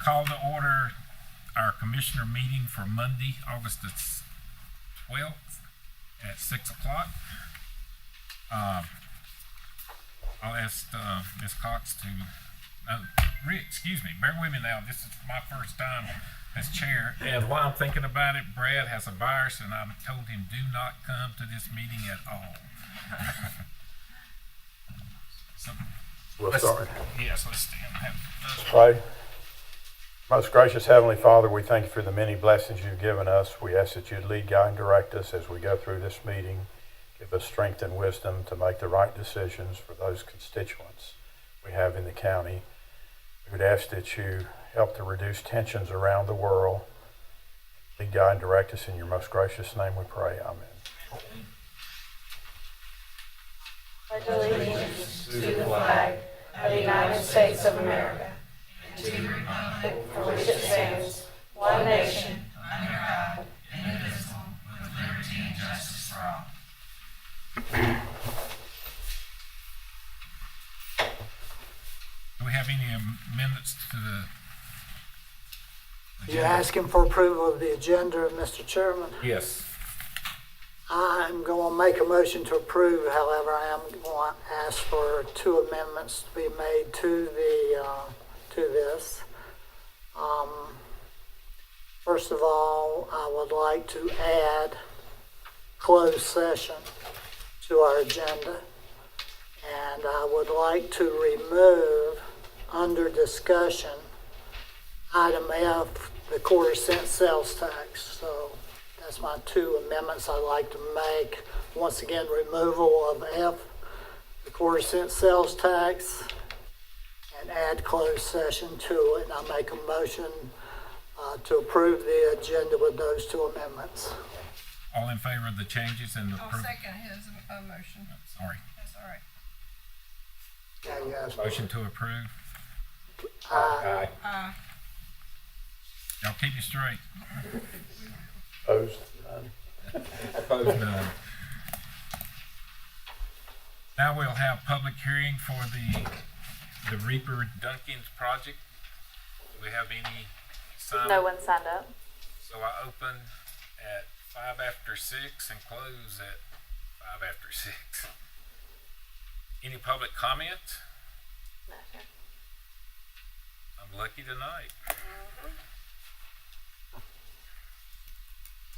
call to order our commissioner meeting for Monday, August the 12th at 6 o'clock. I'll ask Ms. Cox to, excuse me, bear with me now. This is my first time as chair. And while I'm thinking about it, Brad has a virus and I've told him do not come to this meeting at all. So, We'll start. Yes, let's stand. Pray. Most gracious Heavenly Father, we thank you for the many blessings you've given us. We ask that you'd lead, guide, and direct us as we go through this meeting. Give us strength and wisdom to make the right decisions for those constituents we have in the county. We would ask that you help to reduce tensions around the world. Lead, guide, and direct us in your most gracious name we pray. Amen. Pledge allegiance to the flag of the United States of America and to the republic for which it stands, one nation, under God, indivisible, with liberty and justice for all. Do we have any amendments to the agenda? You're asking for approval of the agenda, Mr. Chairman. Yes. I'm going to make a motion to approve. However, I am going to ask for two amendments to be made to this. First of all, I would like to add closed session to our agenda, and I would like to remove under discussion item F, the quarter-cent sales tax. So that's my two amendments I'd like to make. Once again, removal of F, the quarter-cent sales tax, and add closed session to it. And I make a motion to approve the agenda with those two amendments. All in favor of the changes and the I'll second his motion. Sorry. That's all right. Yeah, yes. Motion to approve. Aye. Y'all keep you straight. Opposed? Opposed, none. Now we'll have public hearing for the Reaper Dunkins project. Do we have any signed? No one signed up. So I open at 5 after 6 and close at 5 after 6. Any public comments? No, sir. I'm lucky tonight.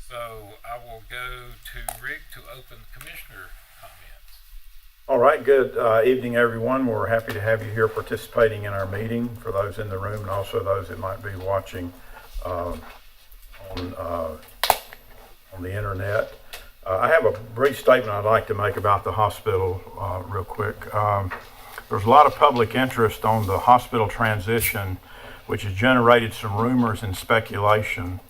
So I will go to Rick to open commissioner comments. All right, good evening, everyone. We're happy to have you here participating in our meeting, for those in the room and also those that might be watching on the internet. I have a brief statement I'd like to make about the hospital real quick. There's a lot of public interest on the hospital transition, which has generated some rumors and speculation.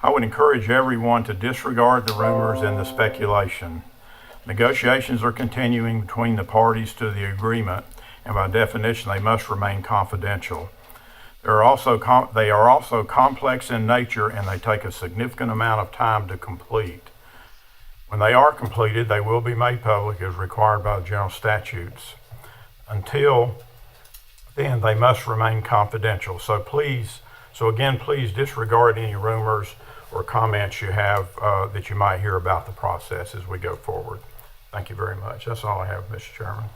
I would encourage everyone to disregard the rumors and the speculation. Negotiations are continuing between the parties to the agreement, and by definition, they must remain confidential. They are also complex in nature, and they take a significant amount of time to complete. When they are completed, they will be made public as required by the general statutes. Until then, they must remain confidential. So please disregard any rumors or comments you have that you might hear about the process as we go forward. Thank you very much. That's all I have, Mr. Chairman.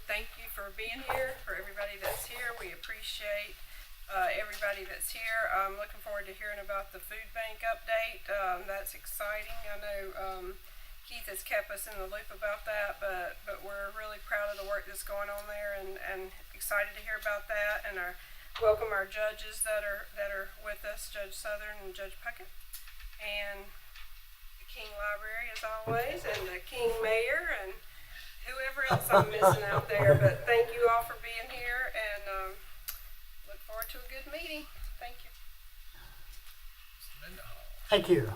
Thank you for being here, for everybody that's here. We appreciate everybody that's here. I'm looking forward to hearing about the food bank update. That's exciting. I know Keith has kept us in the loop about that, but we're really proud of the work that's going on there, and excited to hear about that. And welcome our judges that are with us, Judge Southern and Judge Puckett, and the King Library as always, and the King Mayor, and whoever else I'm missing out there. But thank you all for being here, and look forward to a good meeting. Thank you. Thank you.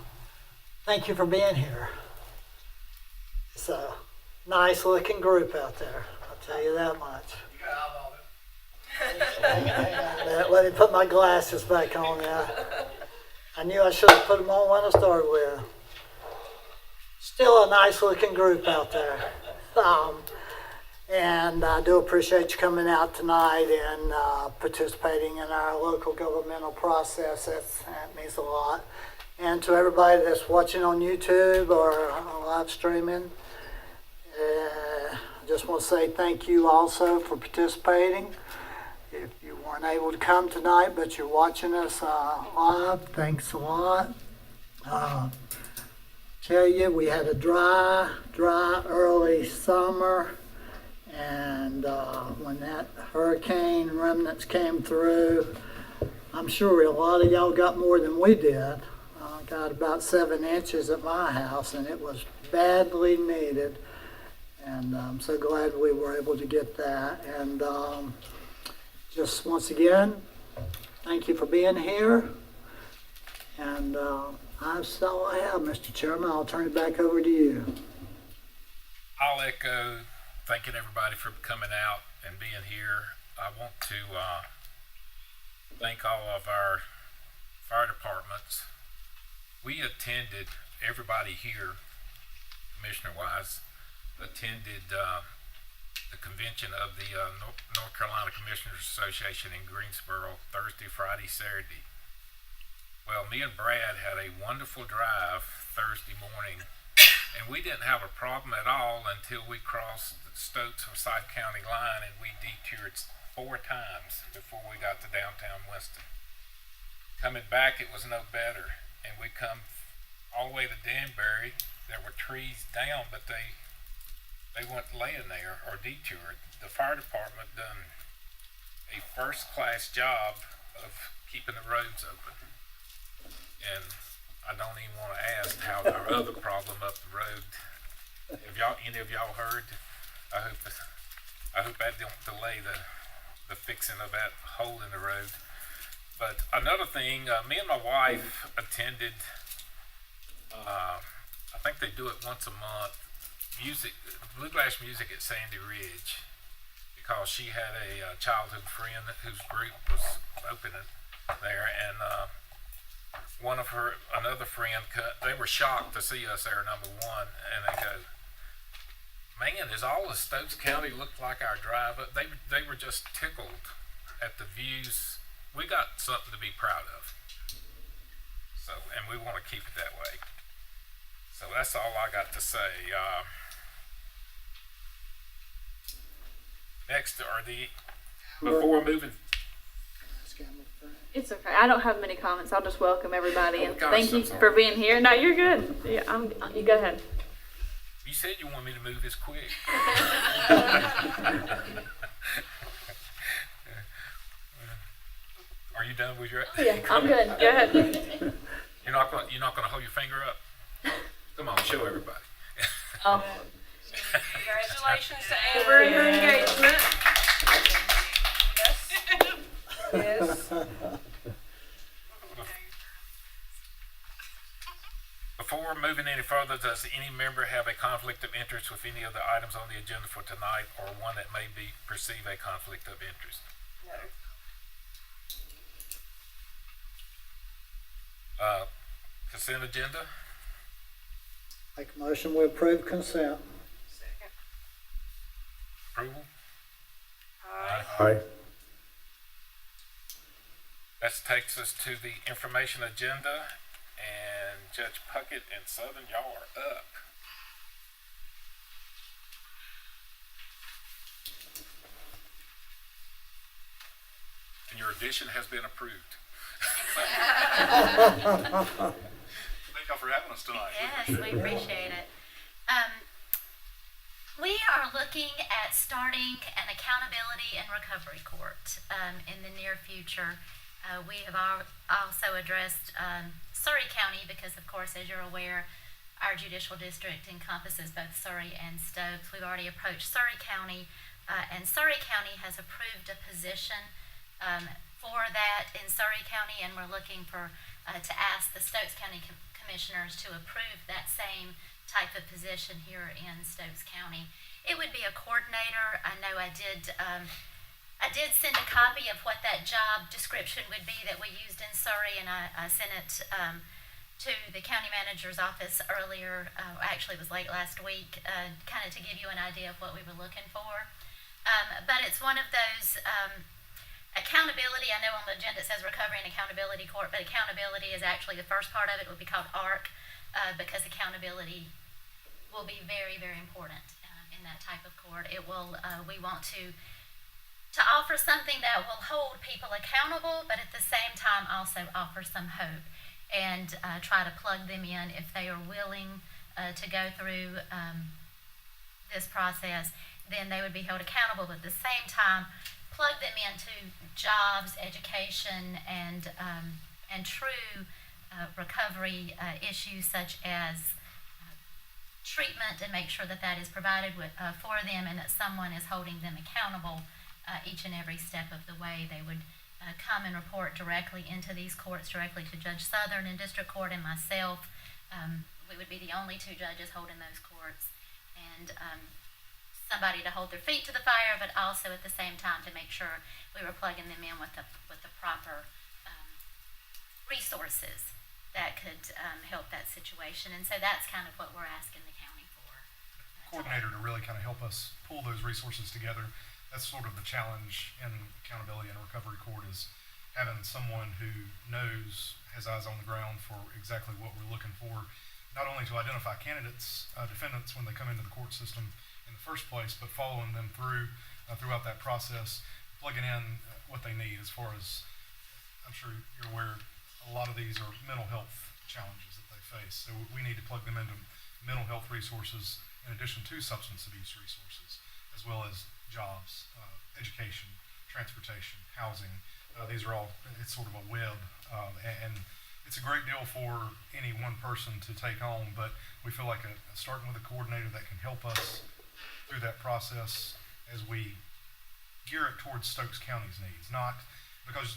Thank you for being here. It's a nice looking group out there, I'll tell you that much. You got all of it. Let me put my glasses back on now. I knew I should have put them on when I started with. Still a nice looking group out there. And I do appreciate you coming out tonight and participating in our local governmental process. That means a lot. And to everybody that's watching on YouTube or live streaming, I just want to say thank you also for participating. If you weren't able to come tonight, but you're watching us live, thanks a lot. Tell you, we had a dry early summer, and when that hurricane remnants came through, I'm sure a lot of y'all got more than we did. Got about 7 inches at my house, and it was badly needed. And I'm so glad we were able to get that. And just once again, thank you for being here. And that's all I have, Mr. Chairman. I'll turn it back over to you. I'll echo thanking everybody for coming out and being here. I want to thank all of our fire departments. We attended, everybody here, commissioner-wise, attended the convention of the North Carolina Commissioners Association in Greensboro Thursday, Friday, Saturday. Well, me and Brad had a wonderful drive Thursday morning, and we didn't have a problem at all until we crossed the Stokes Forsyth County line, and we detoured 4 times before we got to downtown Winston. Coming back, it was no better, and we come all the way to Danbury. There were trees down, but they weren't laying there or detoured. The fire department done a first-class job of keeping the roads open. And I don't even want to ask how our other problem up the road. Have any of y'all heard? I hope that don't delay the fixing of that hole in the road. But another thing, me and my wife attended. I think they do it once a month. Bluegrass music at Sandy Ridge, because she had a childhood friend whose group was opening there, and another friend, they were shocked to see us there, number one, and they go, man, does all of Stokes County look like our drive up? They were just tickled at the views. We got something to be proud of. So, and we want to keep it that way. So that's all I got to say. Next are before moving. It's okay. I don't have many comments. I'll just welcome everybody and gosh, thank you I'm sorry. for being here. No, you're good. Yeah, you go ahead. You said you wanted me to move this quick. Are you done with your? Yeah, I'm good. Go ahead. You're not gonna hold your finger up. Come on, show everybody. Oh, Congratulations to Amber and her engagement. Yes. Yes. Before moving any further, does any member have a conflict of interest with any of the items on the agenda for tonight, or one that may be perceive a conflict of interest? No. Consent agenda? Make a motion, we approve consent. Second. Approval? Aye. Aye. That takes us to the information agenda, and Judge Puckett and Southern, y'all are up. And your addition has been approved. Thank y'all for having us tonight. Yes, we appreciate it. We are looking at starting an accountability and recovery court in the near future. We have also addressed Surry County because, of course, as you're aware, our judicial district encompasses both Surry and Stokes. We've already approached Surry County, and Surry County has approved a position for that in Surry County, and we're looking for to ask the Stokes County commissioners to approve that same type of position here in Stokes County. It would be a coordinator. I know I did send a copy of what that job description would be that we used in Surry, and I sent it to the county manager's office earlier, actually it was late last week, kind of to give you an idea of what we were looking for. But it's one of those accountability. I know on the agenda it says Recovery and Accountability Court, but accountability is actually the first part of it. Would be called ARC, because accountability will be very, very important in that type of court. It will. We want to offer something that will hold people accountable, but at the same time also offer some hope and try to plug them in if they are willing to go through this process. Then they would be held accountable, but at the same time plug them into jobs, education, and true recovery issues such as treatment, and make sure that that is provided for them, and that someone is holding them accountable each and every step of the way. They would come and report directly into these courts, directly to Judge Southern in District Court and myself. We would be the only two judges holding those courts, and somebody to hold their feet to the fire, but also at the same time to make sure we were plugging them in with the proper resources that could help that situation. And so that's kind of what we're asking the county for. Coordinator to really kind of help us pull those resources together. That's sort of the challenge in accountability and recovery court, is having someone who knows, has eyes on the ground for exactly what we're looking for, not only to identify candidates, defendants when they come into the court system in the first place, but following them throughout that process, plugging in what they need. As far as I'm sure you're aware, a lot of these are mental health challenges that they face. So we need to plug them into mental health resources in addition to substance abuse resources, as well as jobs, education, transportation, housing. These are all, it's sort of a web, and it's a great deal for any one person to take on, but we feel like starting with a coordinator that can help us through that process as we gear it towards Stokes County's needs. Not because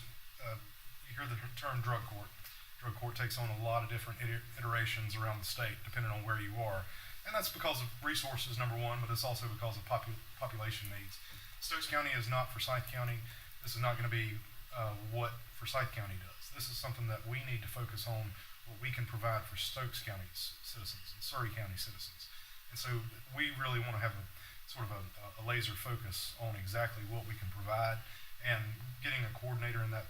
you hear the term drug court. Drug court takes on a lot of different iterations around the state depending on where you are. And that's because of resources, number one, but it's also because of population needs. Stokes County is not Forsyth County. This is not going to be what Forsyth County does. This is something that we need to focus on, what we can provide for Stokes County's citizens and Surrey County citizens. And so we really want to have a laser focus on exactly what we can provide, and getting a coordinator in that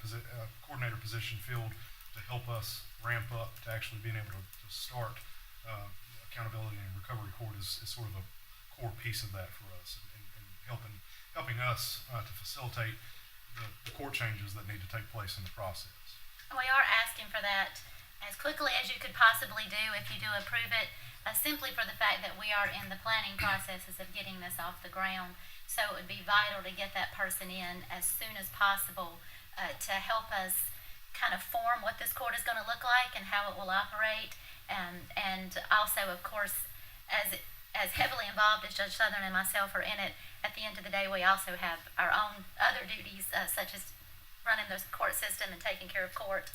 coordinator position filled to help us ramp up to actually being able to start accountability and recovery court is sort of a core piece of that for us, and helping us to facilitate the court changes that need to take place in the process. We are asking for that as quickly as you could possibly do if you do approve it, simply for the fact that we are in the planning processes of getting this off the ground. So it would be vital to get that person in as soon as possible to help us kind of form what this court is going to look like and how it will operate. And also, of course, as heavily involved as Judge Southern and myself are in it, at the end of the day, we also have our own other duties, such as running the court system and taking care of court.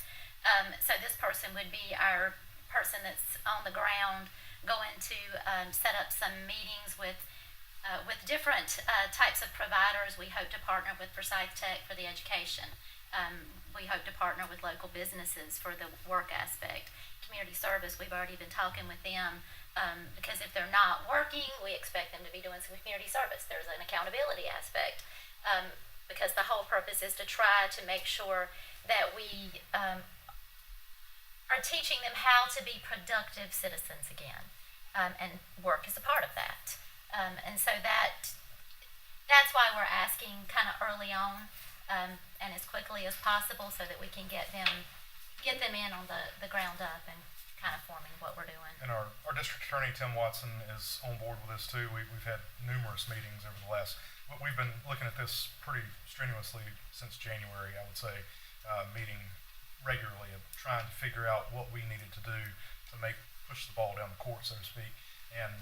So this person would be our person that's on the ground, going to set up some meetings with different types of providers. We hope to partner with Forsyth Tech for the education. We hope to partner with local businesses for the work aspect. Community service, we've already been talking with them, because if they're not working, we expect them to be doing some community service. There's an accountability aspect, because the whole purpose is to try to make sure that we are teaching them how to be productive citizens again, and work is a part of that. And so that's why we're asking kind of early on, and as quickly as possible, so that we can get them in on the ground up and kind of forming what we're doing. And our district attorney, Tim Watson, is on board with this too. We've had numerous meetings over the last, we've been looking at this pretty strenuously since January, I would say, meeting regularly and trying to figure out what we needed to do to push the ball down the court, so to speak. And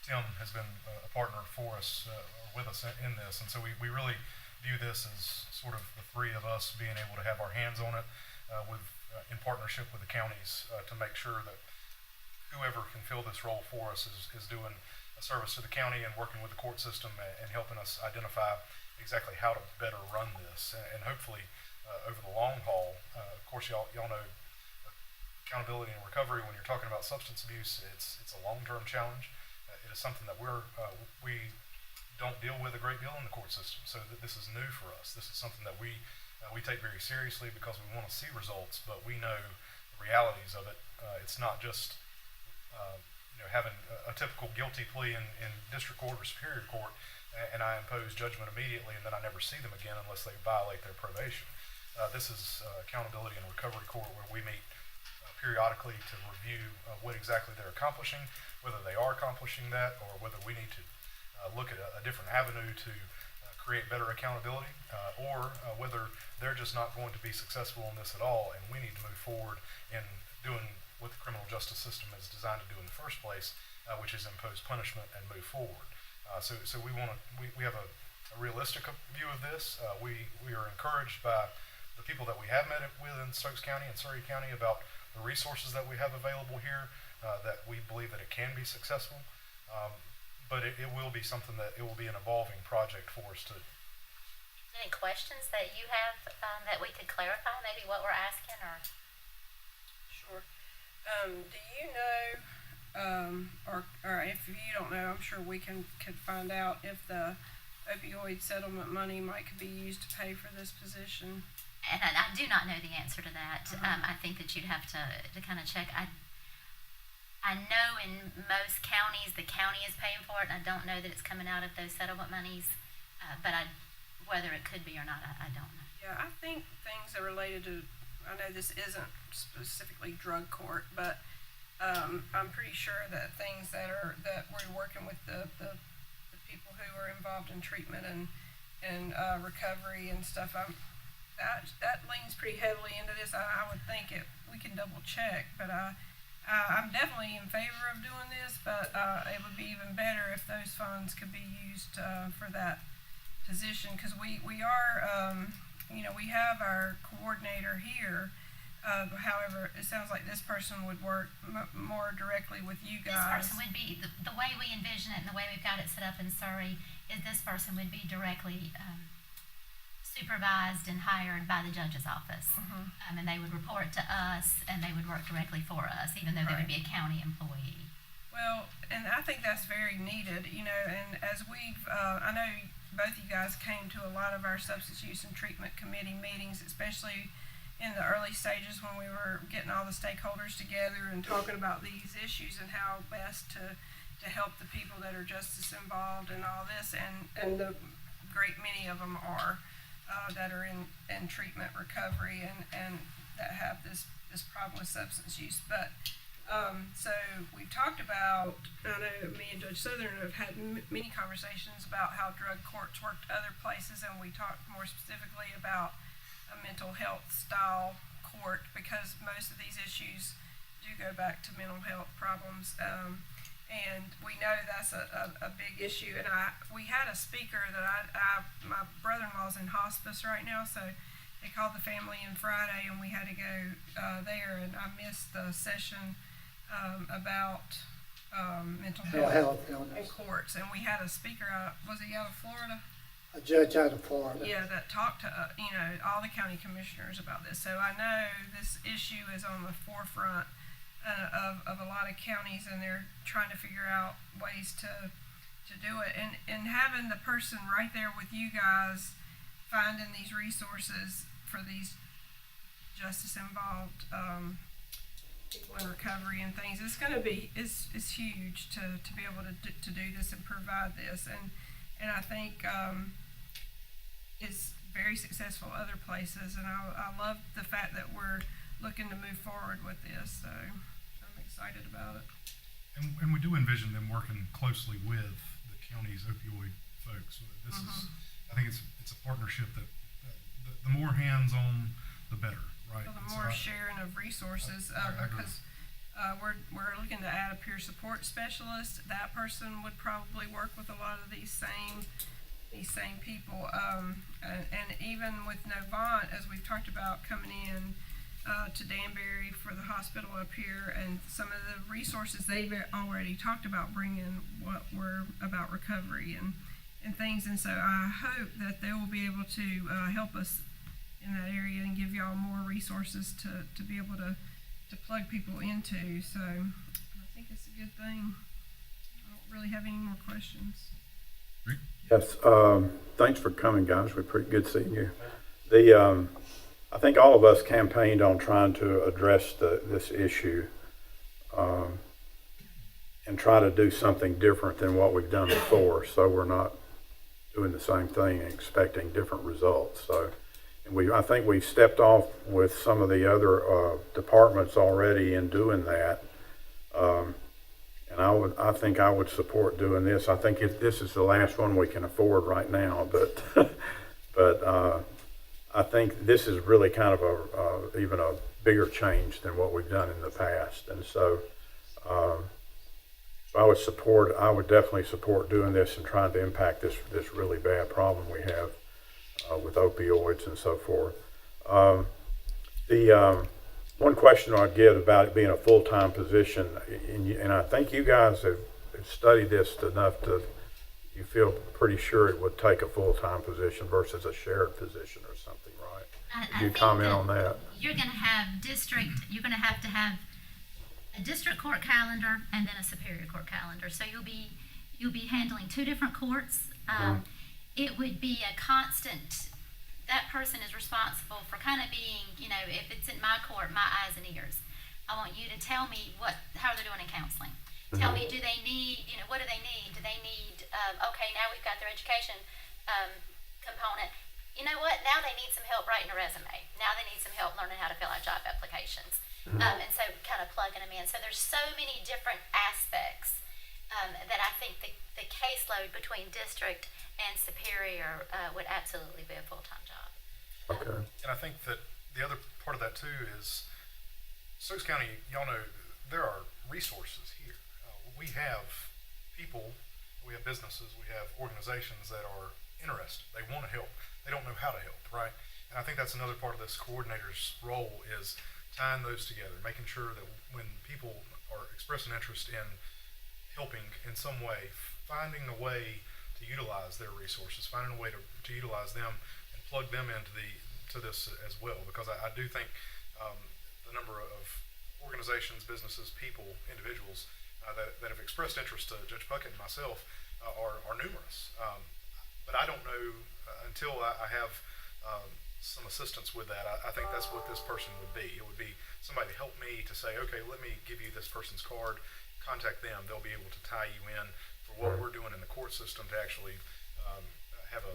Tim has been a partner for us, with us in this. And so we really view this as sort of the three of us being able to have our hands on it, in partnership with the counties, to make sure that whoever can fill this role for us is doing a service to the county and working with the court system and helping us identify exactly how to better run this. And hopefully, over the long haul, of course, y'all know accountability and recovery, when you're talking about substance abuse, it's a long-term challenge. It is something that we don't deal with a great deal in the court system. So this is new for us. This is something that we take very seriously because we want to see results, but we know the realities of it. It's not just having a typical guilty plea in district court or superior court, and I impose judgment immediately, and then I never see them again unless they violate their probation. This is accountability and recovery court, where we meet periodically to review what exactly they're accomplishing, whether they are accomplishing that, or whether we need to look at a different avenue to create better accountability, or whether they're just not going to be successful in this at all, and we need to move forward in doing what the criminal justice system is designed to do in the first place, which is impose punishment and move forward. So we have a realistic view of this. We are encouraged by the people that we have met with in Stokes County and Surrey County about the resources that we have available here, that we believe that it can be successful. But it will be something that it will be an evolving project for us to. Any questions that you have that we could clarify? Maybe what we're asking, or Sure. Do you know, or if you don't know, I'm sure we could find out if the opioid settlement money could be used to pay for this position. and I do not know the answer to that. I think that you'd have to kind of check. I know in most counties the county is paying for it, and I don't know that it's coming out of those settlement monies. But whether it could be or not, I don't know. Yeah, I think things that are related to, I know this isn't specifically drug court, but I'm pretty sure that things that we're working with the people who are involved in treatment and recovery and stuff, that leans pretty heavily into this. I would think we can double check, but I'm definitely in favor of doing this, but it would be even better if those funds could be used for that position, because we are, we have our coordinator here. However, it sounds like this person would work more directly with you guys. This person would be, the way we envision it and the way we've got it set up in Surrey, is this person would be directly supervised and hired by the judge's office. And they would report to us, and they would work directly for us, even though they would be a county employee. Well, and I think that's very needed, and as I know both you guys came to a lot of our substance use and treatment committee meetings, especially in the early stages when we were getting all the stakeholders together and talking about these issues and how best to help the people that are justice involved and all this, and the great many of them are that are in treatment recovery and that have this problem with substance use. But so we've talked about, I know me and Judge Southern have had many conversations about how drug courts worked other places, and we talked more specifically about a mental health style court, because most of these issues do go back to mental health problems, and we know that's a big issue. And we had a speaker that my brother-in-law's in hospice right now, so they called the family in Friday, and we had to go there, and I missed the session about mental health in courts, and we had a speaker out. Was he out of Florida? A judge out of Florida. Yeah, that talked to all the county commissioners about this. So I know this issue is on the forefront of a lot of counties, and they're trying to figure out ways to do it. And having the person right there with you guys, finding these resources for these justice involved people in recovery and things, it's going to be is huge to be able to do this and provide this, and I think it's very successful other places, and I love the fact that we're looking to move forward with this, so I'm excited about it. And we do envision them working closely with the county's opioid folks. This is, I think it's a partnership that the more hands-on, the better, right? Well, the more sharing of resources, because we're looking to add a peer support specialist. That person would probably work with a lot of these same people, and even with Novant, as we've talked about, coming in to Danbury for the hospital up here, and some of the resources they've already talked about bringing what were about recovery and things, and so I hope that they will be able to help us in that area and give y'all more resources to be able to to plug people into. So I think it's a good thing. I don't really have any more questions. Yes, thanks for coming, guys. We're pretty good seeing you. I think all of us campaigned on trying to address this issue and try to do something different than what we've done before, so we're not doing the same thing and expecting different results. So, and I think we've stepped off with some of the other departments already in doing that. And I think I would support doing this. I think this is the last one we can afford right now, but I think this is really kind of even a bigger change than what we've done in the past. And so I would definitely support doing this and trying to impact this really bad problem we have with opioids and so forth. One question I'd get about it being a full-time position, and I think you guys have studied this enough to, you feel pretty sure it would take a full-time position versus a shared position or something, right? Could you comment on that? You're going to have you're going to have a district court calendar and then a superior court calendar. So you'll be handling two different courts. It would be a constant. That person is responsible for kind of being, if it's in my court, my eyes and ears. I want you to tell me how they're doing in counseling. Tell me, do they need, what do they need? Do they need, okay, now we've got their education component. You know what? Now they need some help writing a resume. Now they need some help learning how to fill out job applications. And so kind of plugging them in. So there's so many different aspects that I think the caseload between district and superior would absolutely be a full-time job. Okay. And I think that the other part of that too is Stokes County, y'all know, there are resources here. We have people, we have businesses, we have organizations that are interested. They want to help. They don't know how to help, right? And I think that's another part of this coordinator's role is tying those together, making sure that when people are expressing interest in helping in some way, finding a way to utilize their resources, finding a way to utilize them and plug them into this as well. Because I do think the number of organizations, businesses, people, individuals that have expressed interest to Judge Puckett and myself are numerous. But I don't know until I have some assistance with that. I think that's what this person would be. It would be somebody to help me to say, okay, let me give you this person's card, contact them. They'll be able to tie you in for what we're doing in the court system to actually have a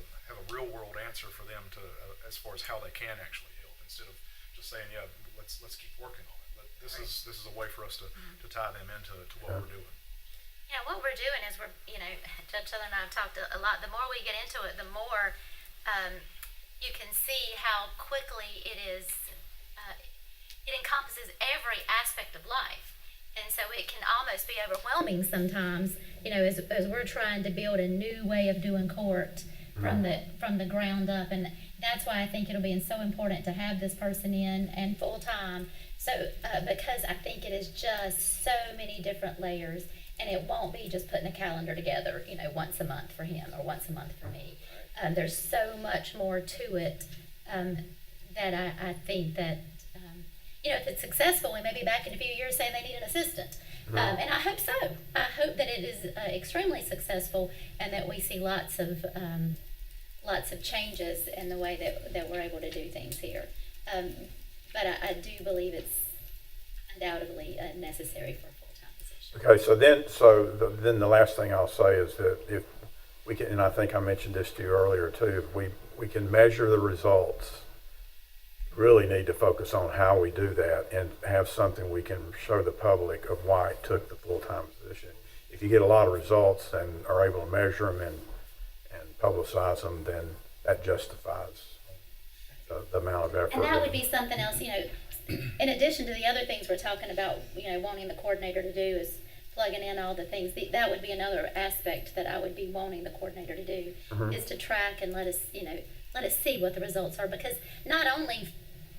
real world answer for them to as far as how they can actually help, instead of just saying, yeah, let's keep working on it. But this is a way for us to tie them into what we're doing. Yeah, what we're doing is Judge Southern and I have talked a lot. The more we get into it, the more you can see how quickly it is. It encompasses every aspect of life, and so it can almost be overwhelming sometimes. As we're trying to build a new way of doing court from the ground up, and that's why I think it'll be so important to have this person in and full time. So because I think it is just so many different layers. And it won't be just putting a calendar together, once a month for him or once a month for me. There's so much more to it that I think that, if it's successful, we may be back in a few years saying they need an assistant. And I hope so. I hope that it is extremely successful and that we see lots of changes in the way that we're able to do things here. But I do believe it's undoubtedly necessary for Okay, so then the last thing I'll say is that if we can, and I think I mentioned this to you earlier too, if we can measure the results, really need to focus on how we do that and have something we can show the public of why it took the full-time position. If you get a lot of results and are able to measure them and publicize them, then that justifies the amount of effort. And that would be something else, in addition to the other things we're talking about, wanting the coordinator to do is plugging in all the things. That would be another aspect that I would be wanting the coordinator to do is to track and let us see what the results are. Because not only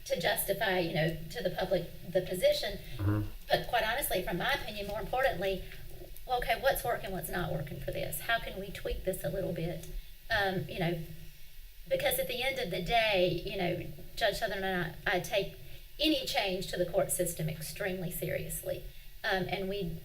to justify, to the public the position, but quite honestly, from my opinion, more importantly, okay, what's working, what's not working for this? How can we tweak this a little bit? Because at the end of the day, Judge Southern and I take any change to the court system extremely seriously. And we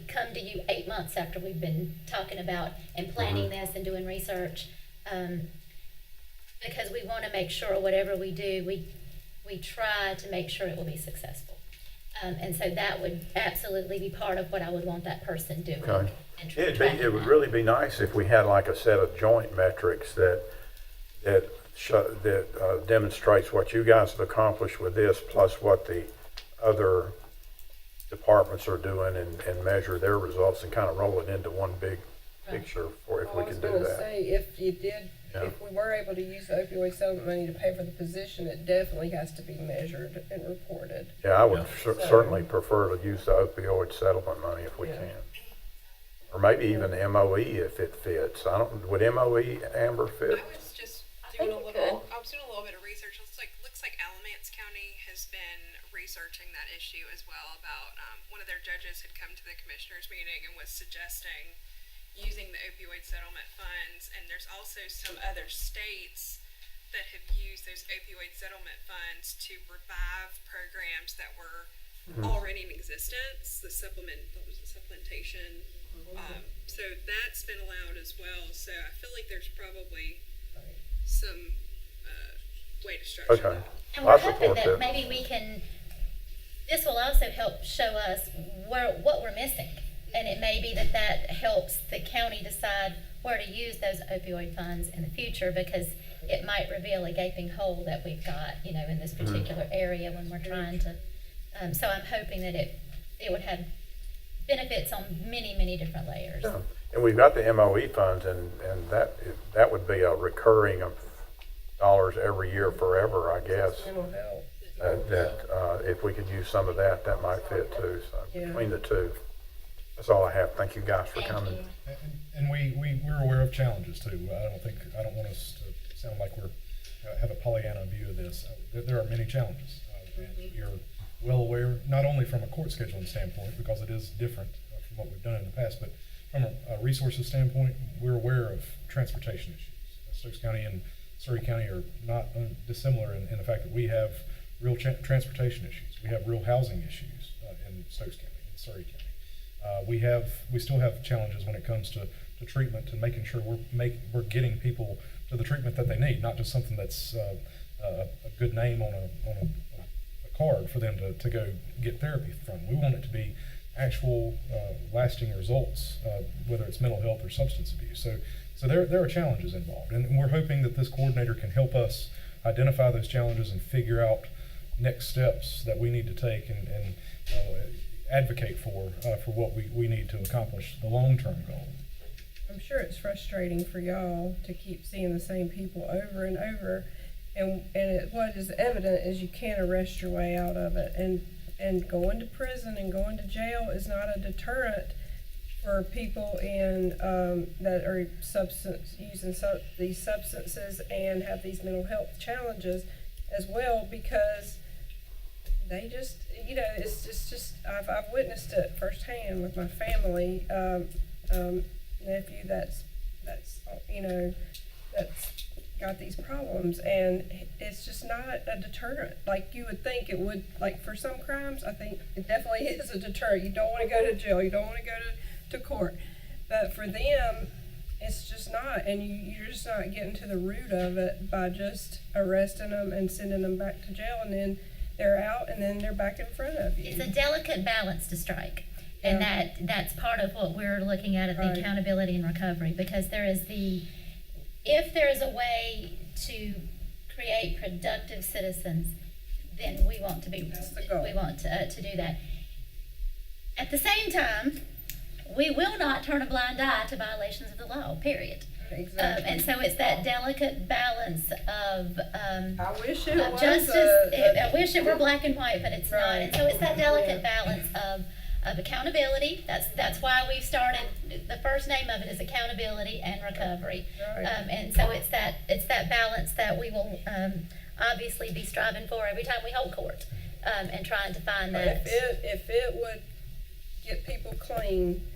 come to you 8 months after we've been talking about and planning this and doing research, because we want to make sure whatever we do, we try to make sure it will be successful. And so that would absolutely be part of what I would want that person doing. Okay. And It would really be nice if we had like a set of joint metrics that demonstrates what you guys have accomplished with this, plus what the other departments are doing, and measure their results and kind of roll it into one big picture for if we can do I was gonna that. say, if you did, if we were able to use the opioid settlement money to pay for the position, it definitely has to be measured and reported. Yeah, I would certainly prefer to use the opioid settlement money if we Yeah. can. Or maybe even the MOE if it fits. Would MOE, Amber, fit? I was just think doing it could. I was doing a little bit of research. Looks like Alamance County has been researching that issue as well. About one of their judges had come to the commissioners meeting and was suggesting using the opioid settlement funds. And there's also some other states that have used those opioid settlement funds to revive programs that were already in existence. What was the supplementation? So that's been allowed as well. So I feel like there's probably some way to structure Okay. that. And I we're hoping support that that. maybe this will also help show us what we're missing. And it may be that helps the county decide where to use those opioid funds in the future, because it might reveal a gaping hole that we've got, in this particular area when we're trying to. So I'm hoping that it would have benefits on many, many different layers. Yeah. And we've got the MOE funds, and that would be a recurring of dollars every year forever, I guess. Mental health. If we could use some of that might fit too. So Yeah. between the two, that's all I have. Thank you guys for Thank coming. you. And we're aware of challenges too. I don't want us to sound like we're have a Pollyanna view of this. There are many challenges. And we are well aware, not only from a court scheduling standpoint, because it is different from what we've done in the past, but from a resources standpoint, we're aware of transportation issues. Stokes County and Surrey County are not dissimilar in the fact that we have real transportation issues. We have real housing issues in Stokes County and Surrey County. We still have challenges when it comes to treatment and making sure we're getting people to the treatment that they need, not just something that's a good name on a card for them to go get therapy from. We want it to be actual lasting results, whether it's mental health or substance abuse. So there are challenges involved, and we're hoping that this coordinator can help us identify those challenges and figure out next steps that we need to take and advocate for what we need to accomplish the long-term goal. I'm sure it's frustrating for y'all to keep seeing the same people over and over, and what is evident is you can't arrest your way out of it, and going to prison and going to jail is not a deterrent for people that are using these substances and have these mental health challenges as well, because they just, it's just I've witnessed it firsthand with my family, nephew that's got these problems, and it's just not a deterrent like you would think it would. Like for some crimes, I think it definitely is a deterrent. You don't want to go to jail, you don't want to go to court, but for them it's just not, and you're just not getting to the root of it by just arresting them and sending them back to jail, and then they're out and then they're back in front of you. It's a delicate balance to strike. And that's part of what we're looking at the Right. accountability and recovery, because if there is a way to create productive citizens, then we want to That's the goal. we want to do that. At the same time, we will not turn a blind eye to violations of the law, period. Exactly. And so it's that delicate balance of I wish it was justice. I wish it were black and white, but it's not. Right. And so it's that delicate balance of accountability. That's why we've started. The first name of it is accountability and recovery. Right. And so it's that balance that we will obviously be striving for every time we hold court, and trying to find that. If it would get people clean,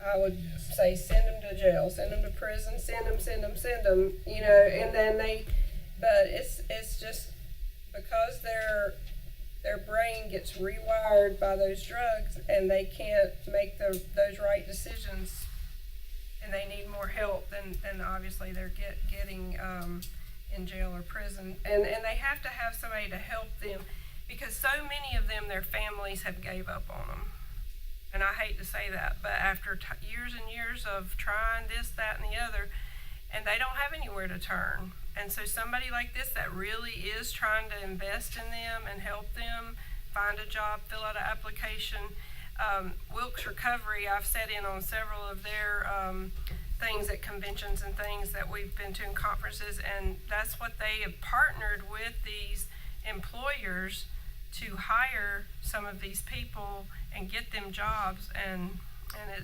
I would say send them to jail, send them to prison, send them, and then but it's just because their brain gets rewired by those drugs and they can't make those right decisions and they need more help, then obviously they're getting in jail or prison. And they have to have somebody to help them, because so many of them, their families have gave up on them. And I hate to say that, but after years and years of trying this, that, and the other, and they don't have anywhere to turn. And so somebody like this that really is trying to invest in them and help them find a job, fill out an application. Wilkes Recovery, I've sat in on several of their things at conventions and things that we've been to in conferences, and that's what they have partnered with these employers to hire some of these people and get them jobs, and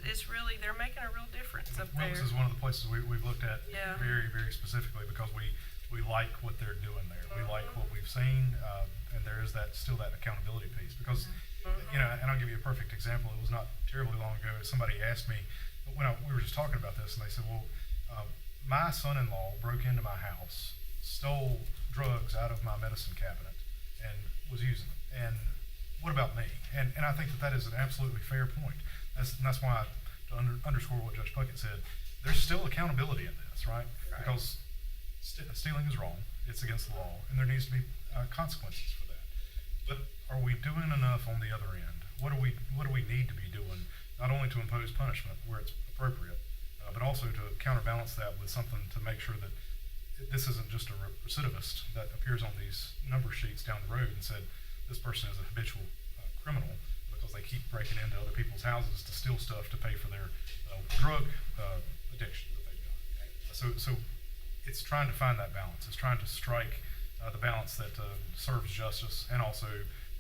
it's really, they're making a real difference up there. Wilkes is one of the places we've looked at Yeah. very, very specifically, because we like what they're doing there. We like what we've seen, and there is still that accountability piece. Because, you know, and I'll give you a perfect example. It was not terribly long ago. Somebody asked me, we were just talking about this, and they said, well, my son-in-law broke into my house, stole drugs out of my medicine cabinet, and was using them. And what about me? And I think that is an absolutely fair point. That's why, to underscore what Judge Puckett said, there's still accountability in this, right? Because stealing is wrong, it's against the law, and there needs to be consequences for that. But are we doing enough on the other end? What do we need to be doing, not only to impose punishment where it's appropriate, but also to counterbalance that with something to make sure that this isn't just a recidivist that appears on these number sheets down the road and said, this person is a habitual criminal, because they keep breaking into other people's houses to steal stuff to pay for their drug addiction that they've got. So it's trying to find that balance. It's trying to strike the balance that serves justice and also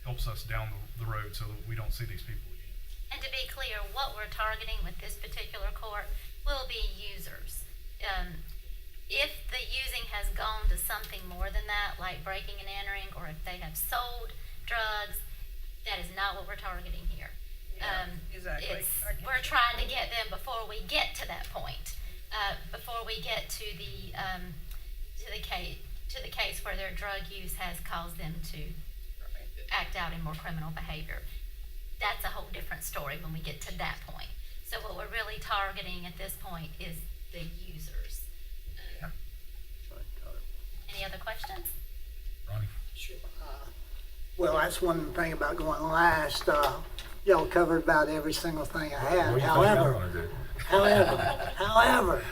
helps us down the road so that we don't see these people again. And to be clear, what we're targeting with this particular court will be users. If the using has gone to something more than that, like breaking and entering, or if they have sold drugs, that is not what we're targeting here. Exactly. We're trying to get them before we get to that point, before we get to the case where their drug use has caused them to act out in more criminal behavior. That's a whole different story when we get to that point. So what we're really targeting at this point is the users. Any other questions? Ronnie? Sure. Well, that's one thing about going last. Y'all covered about every single thing I had. What do you think I'm gonna do? However,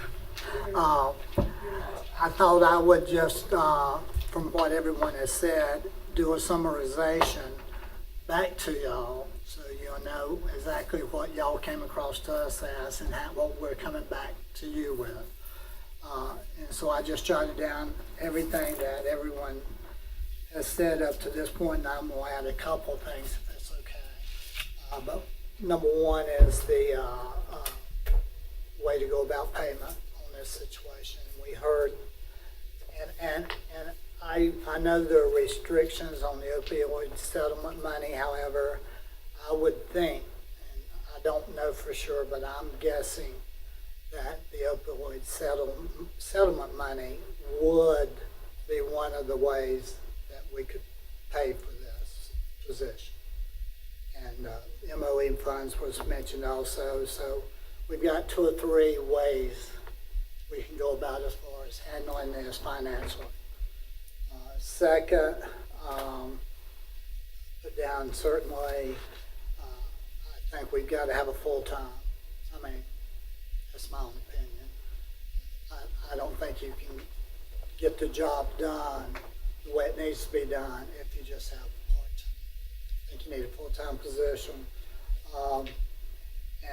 I thought I would just, from what everyone has said, do a summarization back to y'all, so you'll know exactly what y'all came across to us as and what we're coming back to you with. And so I just jotted down everything that everyone has said up to this point, and I'm going to add a couple things if that's okay. But number one is the way to go about payment on this situation. We heard, and I know there are restrictions on the opioid settlement money. However, I would think, and I don't know for sure, but I'm guessing that the opioid settlement money would be one of the ways that we could pay for this position. And MOE funds was mentioned also, so we've got 2 or 3 ways we can go about as far as handling this financially. Second, put down certainly, I think we've got to have a full-time. I mean, that's my own opinion. I don't think you can get the job done the way it needs to be done if you just have part-time. I think you need a full-time position.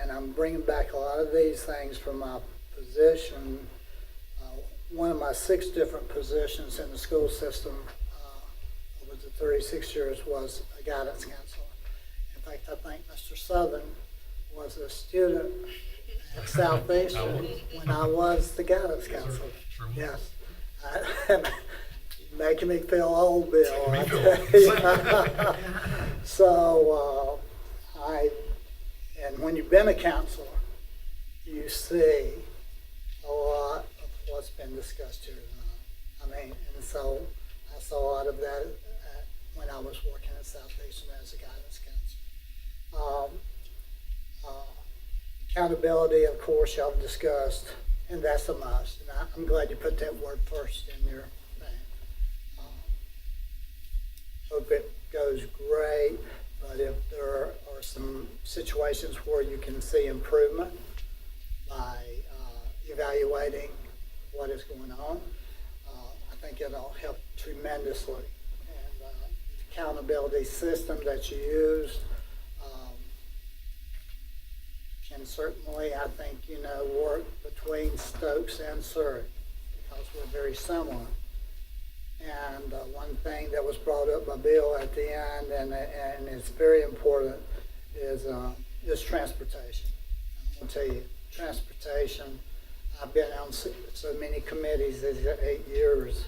And I'm bringing back a lot of these things from my position. One of my 6 different positions in the school system over the 36 years was a guidance counselor. In fact, I think Mr. Southern was a student at Southeastern when I was the guidance counselor. Sure. Yes. Making me feel old, Bill. Me feel So, and when you've been a counselor, you see a lot of what's been discussed here tonight. I mean, and so I saw a lot of that when I was working at Southeastern as a guidance counselor. Accountability, of course, y'all discussed, and that's a must. And I'm glad you put that word first in your thing. Hope it goes great, but if there are some situations where you can see improvement by evaluating what is going on, I think it'll help tremendously. And the accountability system that you use can certainly, I think, work between Stokes and Surrey because we're very similar. And one thing that was brought up by Bill at the end, and it's very important, is transportation. I'm going to tell you, transportation, I've been on so many committees these 8 years.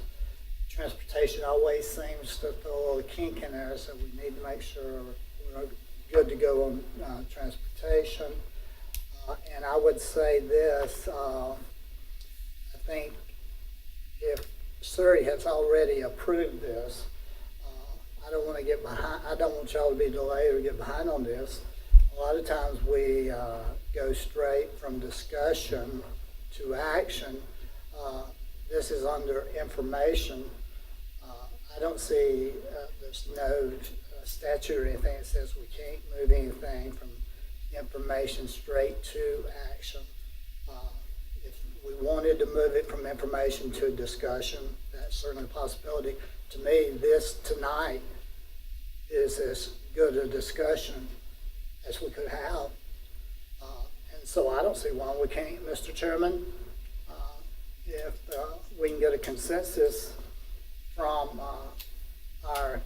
Transportation always seems to throw a little kink in there, so we need to make sure we're good to go on transportation. And I would say this, I think if Surrey has already approved this, I don't want to get behind, I don't want y'all to be delayed or get behind on this. A lot of times we go straight from discussion to action. This is under information. I don't see, there's no statute or anything that says we can't move anything from information straight to action. If we wanted to move it from information to discussion, that's certainly a possibility. To me, this tonight is as good a discussion as we could have. And so I don't see why we can't, Mr. Chairman, if we can get a consensus from our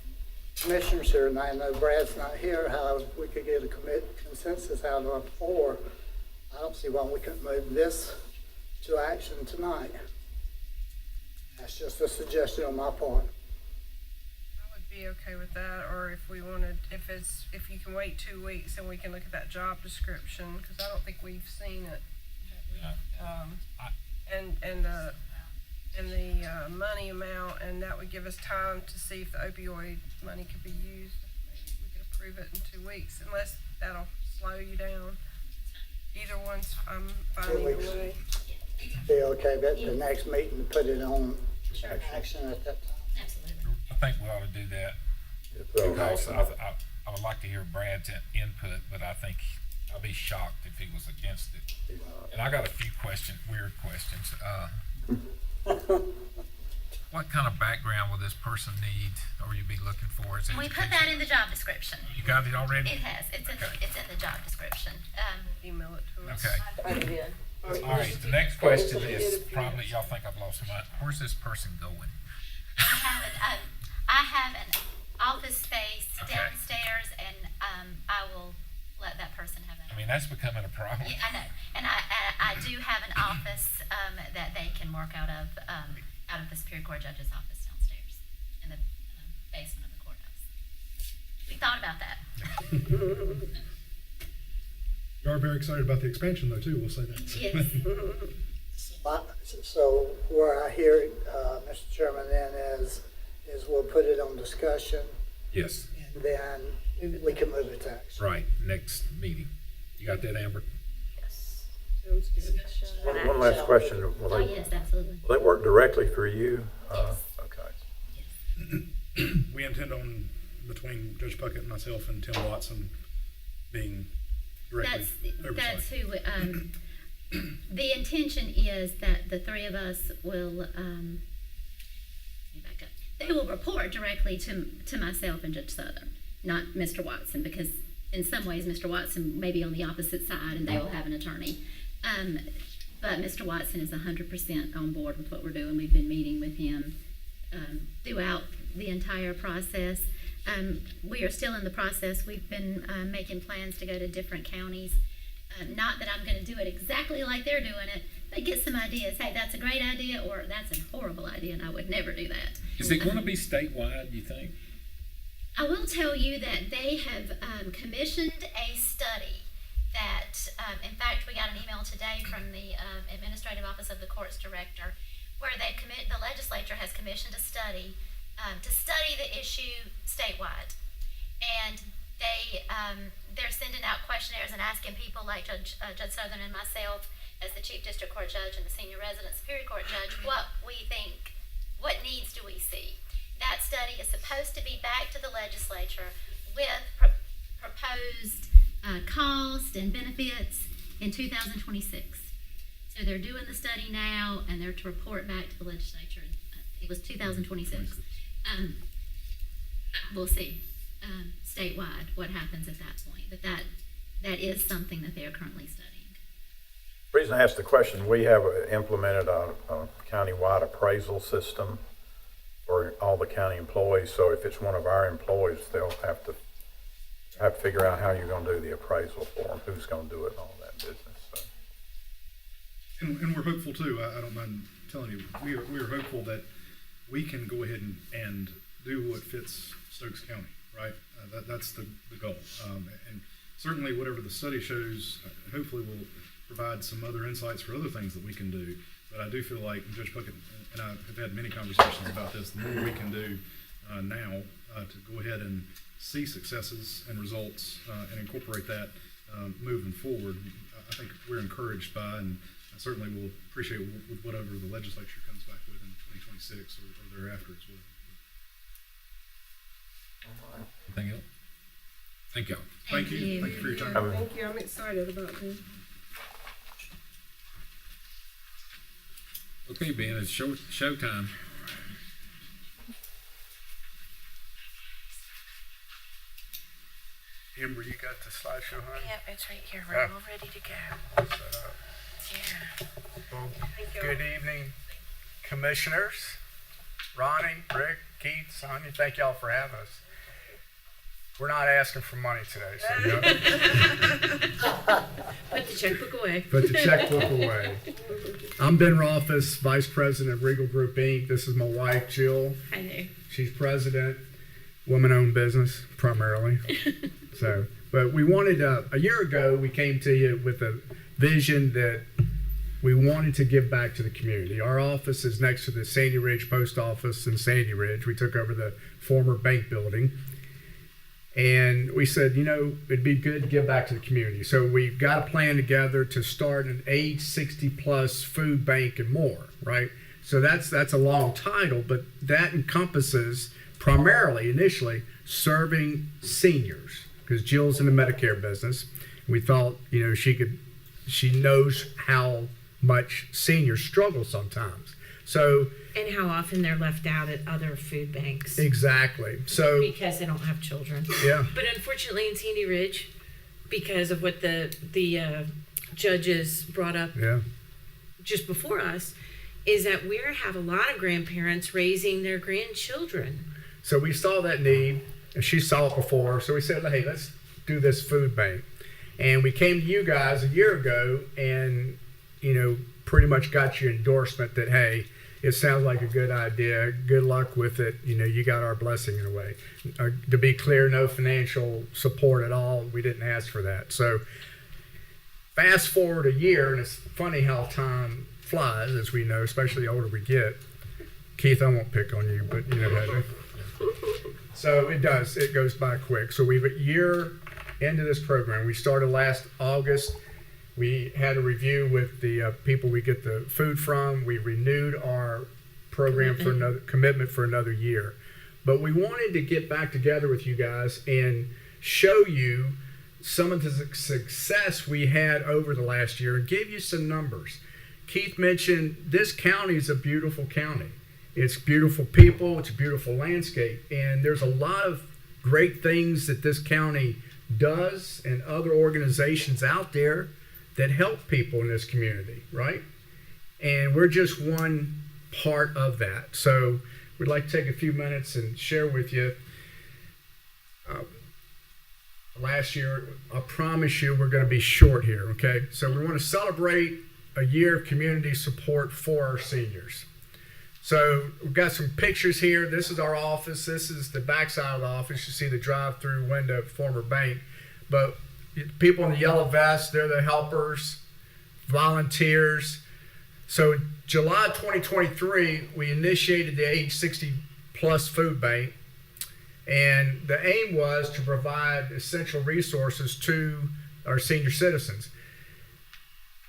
commissioners here, and I know Brad's not here, however, we could get a consensus out of 4. I don't see why we couldn't move this to action tonight. That's just a suggestion on my part. I would be okay with that, or if we wanted, if you can wait 2 weeks and we can look at that job description, because I don't think we've seen it. And the money amount, and that would give us time to see if the opioid money could be used. Maybe we could approve it in 2 weeks, unless that'll slow you down. Either one's, I'm fine 2 either weeks. way. Be okay at the next meeting, put it on action at that time. Absolutely. I think we ought to do that. Because I would like to hear Brad's input, but I think I'd be shocked if he was against it. And I got a few weird questions. What kind of background will this person need, or you be looking for? Is We put that in the job description. You got it already? It has. It's in the job description. Email it to us. Okay. All right, the next question is probably, y'all think I've lost my mind. Where's this person going? I have an office space Okay. downstairs, and I will let that person have that. I mean, that's becoming a problem. Yeah, I know, and I do have an office that they can work out of the Superior Court Judge's office downstairs in the basement of the courthouse. We thought about that. We are very excited about the expansion, though, too. We'll say that. Yes. So where I hear it, Mr. Chairman, then is we'll put it on discussion, Yes, and then we can move it to action. right, next meeting. You got that, Amber? Sounds good. One last question. Oh, yes, absolutely. Will they work directly for you? Yes. Okay. We intend on, between Judge Puckett and myself and Tim Watson, being directly That's oversight. who, the intention is that the three of us will, let me back up. They will report directly to myself and Judge Southern, not Mr. Watson, because in some ways Mr. Watson may be on the opposite side and they will have an attorney. But Mr. Watson is 100% on board with what we're doing. We've been meeting with him throughout the entire process. We are still in the process. We've been making plans to go to different counties. Not that I'm going to do it exactly like they're doing it, but get some ideas. Hey, that's a great idea, or that's a horrible idea, and I would never do that. Is it going to be statewide, you think? I will tell you that they have commissioned a study that, in fact, we got an email today from the Administrative Office of the Courts Director, where the legislature has commissioned a study to study the issue statewide. And they're sending out questionnaires and asking people like Judge Southern and myself, as the Chief District Court Judge and the Senior Resident Superior Court Judge, what we think, what needs do we see. That study is supposed to be back to the legislature with proposed cost and benefits in 2026. So they're doing the study now, and they're to report back to the legislature. It was 2026. We'll see statewide what happens at that point, but that is something that they are currently studying. The reason I asked the question, we have implemented a county-wide appraisal system for all the county employees. So if it's one of our employees, they'll have to figure out how you're going to do the appraisal for them, who's going to do it, and all that business. So. And we're hopeful too. I don't mind telling you, we are hopeful that we can go ahead and do what fits Stokes County, right? That's the goal. And certainly whatever the study shows, hopefully will provide some other insights for other things that we can do. But I do feel like, Judge Puckett and I have had many conversations about this, the more we can do now to go ahead and see successes and results and incorporate that moving forward, I think we're encouraged by, and I certainly will appreciate with whatever the legislature comes back with in 2026 or thereafter as well. Anything else? Thank y'all. Thank you. Thank you for your time. Thank you, I'm excited about this. Okay, Ben, it's showtime. Amber, you got the slideshow, honey? Yep, it's right here. We're all ready to go. Yeah. Well, good evening, commissioners. Ronnie, Rick, Keith, Sonia, thank y'all for having us. We're not asking for money today, so you know. Put the checkbook away. Put the checkbook away. I'm Ben Rolfes, Vice President of Regal Group Inc. This is my wife, Jill. Hi there. She's president, woman-owned business primarily. So, but we wanted a year ago we came to you with a vision that we wanted to give back to the community. Our office is next to the Sandy Ridge Post Office in Sandy Ridge. We took over the former bank building, and we said, you know, it'd be good to give back to the community. So we got a plan together to start an age 60 plus food bank and more, right? So that's a long title, but that encompasses primarily, initially, serving seniors, because Jill's in the Medicare business. We thought, you know, she knows how much seniors struggle sometimes. So, And how often they're left out at other food banks. exactly. So, Because they don't have children. yeah, But unfortunately in Sandy Ridge, because of what the judges brought up yeah, just before us, is that we have a lot of grandparents raising their grandchildren. so we saw that need, and she saw it before. So we said, hey, let's do this food bank. And we came to you guys a year ago and, you know, pretty much got your endorsement that, hey, it sounds like a good idea. Good luck with it. You know, you got our blessing in a way. To be clear, no financial support at all. We didn't ask for that. So fast forward a year, and it's funny how time flies, as we know, especially the older we get. Keith, I won't pick on you, but you know that. So it does. It goes by quick. So we've a year into this program. We started last August. We had a review with the people we get the food from. We renewed our program for another commitment for another year. But we wanted to get back together with you guys and show you some of the success we had over the last year and give you some numbers. Keith mentioned this county is a beautiful county. It's beautiful people, it's a beautiful landscape, and there's a lot of great things that this county does and other organizations out there that help people in this community, right? And we're just one part of that. So we'd like to take a few minutes and share with you. Last year, I promise you we're going to be short here, okay? So we want to celebrate a year of community support for our seniors. So we've got some pictures here. This is our office. This is the backside of the office. You see the drive-through window of the former bank. But people in the yellow vest, they're the helpers, volunteers. So in July 2023, we initiated the age 60 plus food bank. And the aim was to provide essential resources to our senior citizens.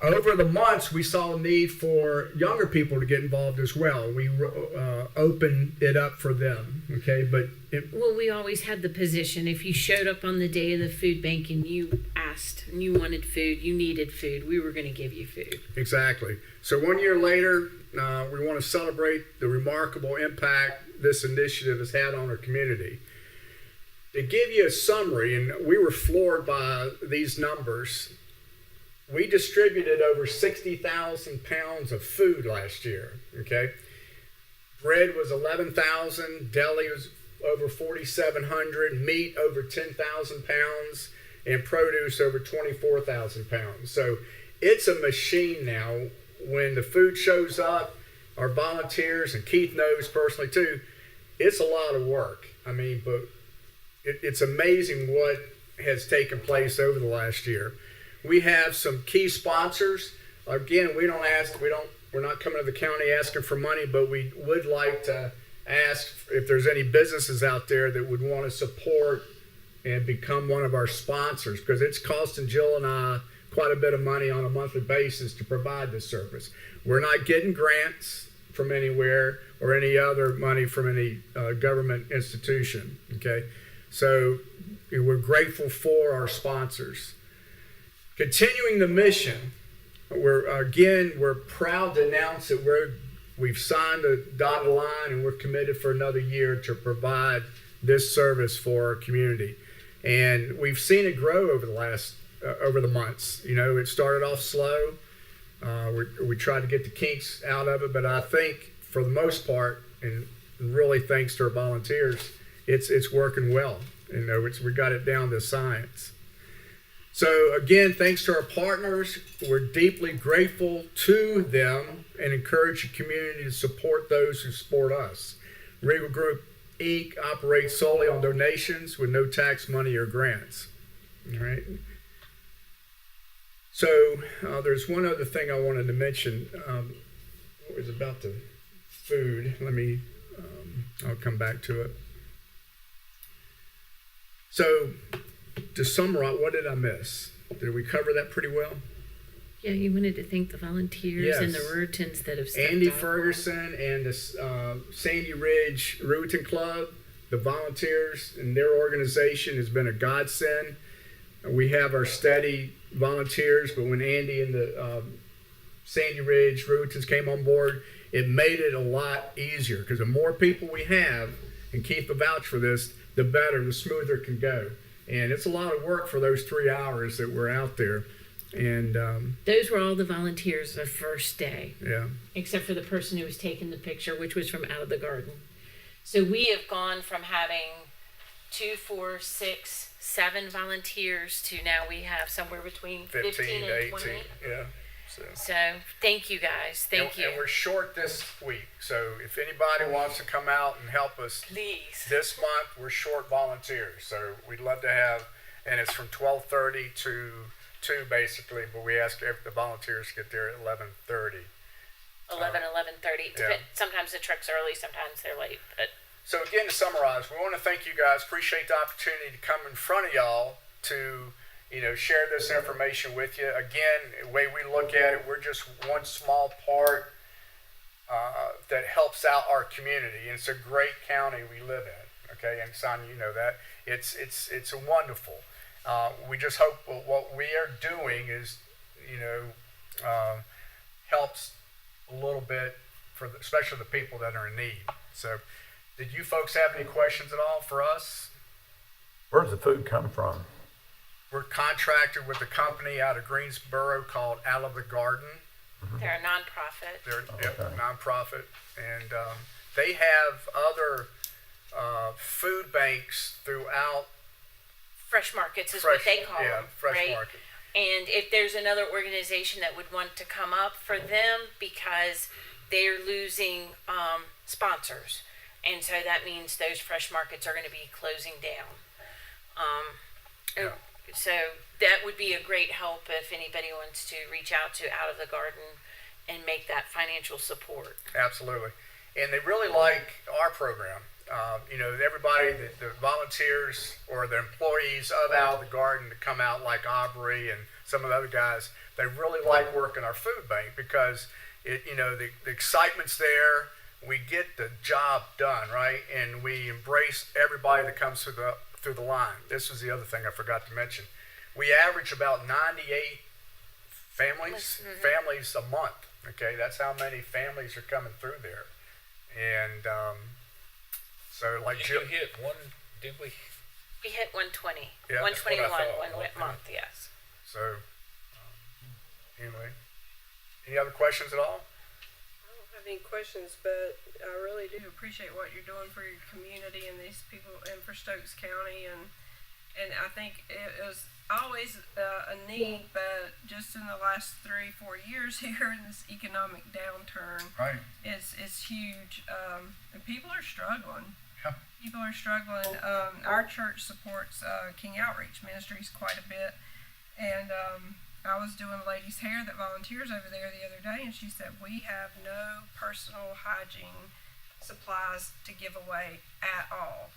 Over the months, we saw a need for younger people to get involved as well. We opened it up for them, okay? But Well, we always had the position, if you showed up on the day of the food bank and you asked and you wanted food, you needed food, we were going to give you food. exactly. So 1 year later, we want to celebrate the remarkable impact this initiative has had on our community. To give you a summary, and we were floored by these numbers, we distributed over 60,000 pounds of food last year, okay? Bread was 11,000, deli was over 4,700, meat over 10,000 pounds, and produce over 24,000 pounds. So it's a machine now. When the food shows up, our volunteers, and Keith knows personally too, it's a lot of work. I mean, but it's amazing what has taken place over the last year. We have some key sponsors. Again, we're not coming to the county asking for money, but we would like to ask if there's any businesses out there that would want to support and become one of our sponsors, because it's costing Jill and I quite a bit of money on a monthly basis to provide this service. We're not getting grants from anywhere or any other money from any government institution, okay? So we're grateful for our sponsors. Continuing the mission, we're proud to announce that we've signed a dotted line and we're committed for another year to provide this service for our community. And we've seen it grow over the months. You know, it started off slow. We tried to get the kinks out of it, but I think for the most part, and really thanks to our volunteers, it's working well. You know, we got it down to science. So again, thanks to our partners, we're deeply grateful to them and encourage the community to support those who support us. Regal Group Inc. operates solely on donations with no tax money or grants. All right. So there's one other thing I wanted to mention. It was about the food. I'll come back to it. So to summarize, what did I miss? Did we cover that pretty well? Yeah, you wanted to thank the volunteers and the Yes. Rurtons that have stepped Andy up. Ferguson and the Sandy Ridge Ruritan Club, the volunteers and their organization has been a godsend. We have our steady volunteers, but when Andy and the Sandy Ridge Rurtons came on board, it made it a lot easier, because the more people we have, and Keith will vouch for this, the better, the smoother it can go. And it's a lot of work for those 3 hours that we're out there. And Those were all the volunteers the first day, yeah, except for the person who was taking the picture, which was from Out of the Garden. So we have gone from having 2, 4, 6, 7 volunteers to now we have somewhere between 15 to and 18. 20. Yeah. So thank you guys. Thank you. And we're short this week, so if anybody wants to come out and help us Please. this month, we're short volunteers. So we'd love to have, and it's from 12:30 to 2 basically, but we ask if the volunteers get there at 11:30. 11:30. Yeah. Sometimes the truck's early, sometimes they're late. But So again, to summarize, we want to thank you guys. Appreciate the opportunity to come in front of y'all to, share this information with you. Again, the way we look at it, we're just one small part that helps out our community. And it's a great county we live in. Okay, and Sonia, you know that. It's wonderful. We just hope what we are doing is, helps a little bit for especially the people that are in need. So, did you folks have any questions at all for us? Where does the food come from? We're contracted with a company out of Greensboro called Out of the Garden. they're a nonprofit. They're Okay. nonprofit, and they have other food banks throughout. Fresh markets is what they call them, fresh right? market. And if there's another organization that would want to come up for them because they're losing sponsors, and so that means those fresh markets are going to be closing down. Yeah. So that would be a great help if anybody wants to reach out to Out of the Garden and make that financial support. Absolutely, and they really like our program. Everybody, the volunteers or the employees of Out of the Garden that come out, like Aubrey and some of the other guys, they really like working our food bank because the excitement's there. We get the job done, right? And we embrace everybody that comes through the line. This was the other thing I forgot to mention. We average about 98 families a month. Okay, that's how many families are coming through there. And so like You hit one, did we? We hit 120, Yeah, that's what I 121 thought. one month, yes. So anyway, any other questions at all? I don't have any questions, but I really do appreciate what you're doing for your community and these people and for Stokes County. And I think it was always a need, but just in the last 3-4 years here in this economic downturn, Right. it's huge. And people are struggling. Yeah. People are struggling. Our church supports King Outreach Ministries quite a bit. And I was doing a lady's hair that volunteers over there the other day, and she said, we have no personal hygiene supplies to give away at all.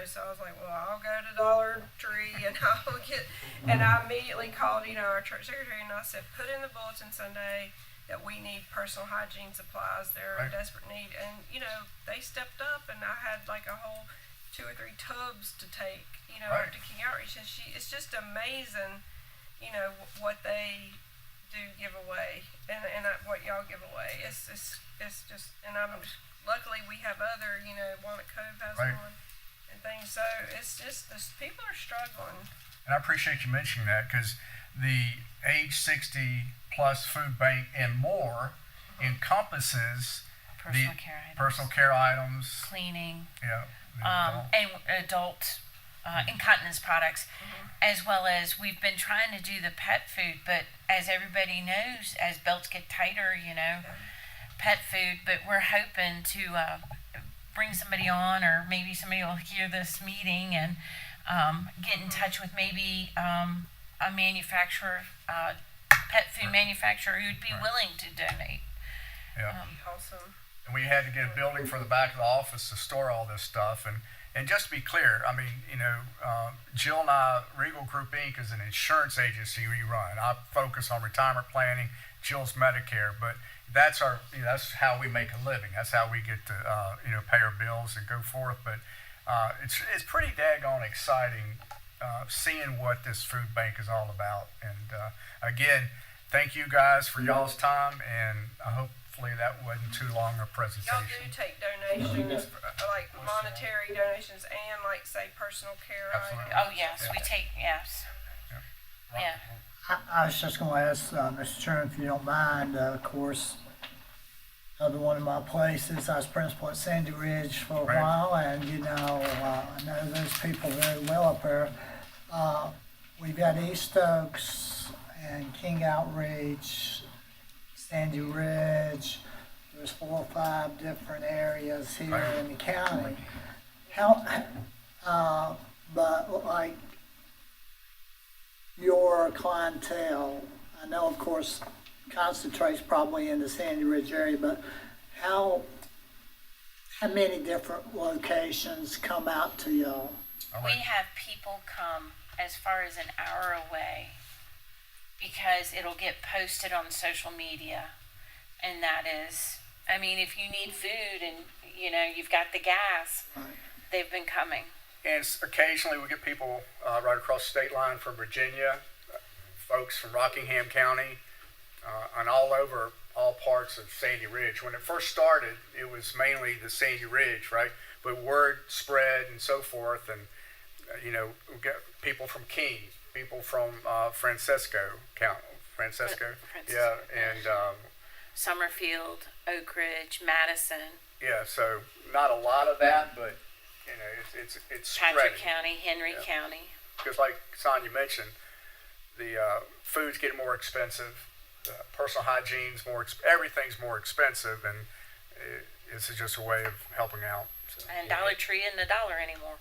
So I was like, well, I'll go to Dollar Tree and I'll get, and I immediately called, our church secretary, and I said, put in the bulletin Sunday that we need personal hygiene supplies. They're in desperate need. And, they stepped up, and I had like a whole 2 or 3 tubs to take, up to King Outreach. And it's just amazing, what they do give away and what y'all give away. It's just, and luckily we have other, Walnut Cove has one and things. So it's just, people are struggling. And I appreciate you mentioning that because the age 60 plus food bank and more encompasses personal care items, Cleaning, and and adult incontinence products, as well as we've been trying to do the pet food, but as everybody knows, as belts get tighter, pet food, but we're hoping to bring somebody on, or maybe somebody will hear this meeting and get in touch with maybe a manufacturer, pet food manufacturer who'd be willing to donate. Awesome. And we had to get a building for the back of the office to store all this stuff. And just to be clear, I mean, Jill and I, Regal Group Inc. is an insurance agency we run. I focus on retirement planning, Jill's Medicare, but that's that's how we make a living. That's how we get to, pay our bills and go forth. But it's pretty daggone exciting seeing what this food bank is all about. And again, thank you guys for y'all's time, and hopefully that wasn't too long a presentation. Y'all do take donations, like monetary donations and like say personal care Absolutely. items. Oh, yes, we take, yes. Yeah. I was just going to ask, Mr. Chairman, if you don't mind, of course, another one of my places, I was principal at Sandy Ridge for a while, and, I know those people very well up there. We've got East Stokes and King Outreach, Sandy Ridge. There's 4 or 5 different areas here in the county. But like your clientele, I know of course concentrates probably in the Sandy Ridge area, but how many different locations come out to y'all? We have people come as far as an hour away because it'll get posted on social media, and that is, I mean, if you need food and you've got the gas, they've been coming. And occasionally we get people right across the state line from Virginia, folks from Rockingham County, and all over all parts of Sandy Ridge. When it first started, it was mainly the Sandy Ridge, right? But word spread and so forth, and we got people from King, people from Francisco County, yeah, and Summerfield, Oak Ridge, Madison, yeah. So not a lot of that, but it's Patrick spreading. County, Henry County. Because like Sonia mentioned, the food's getting more expensive, personal hygiene's everything's more expensive, and this is just a way of helping out. So. And Dollar Tree isn't $1 anymore.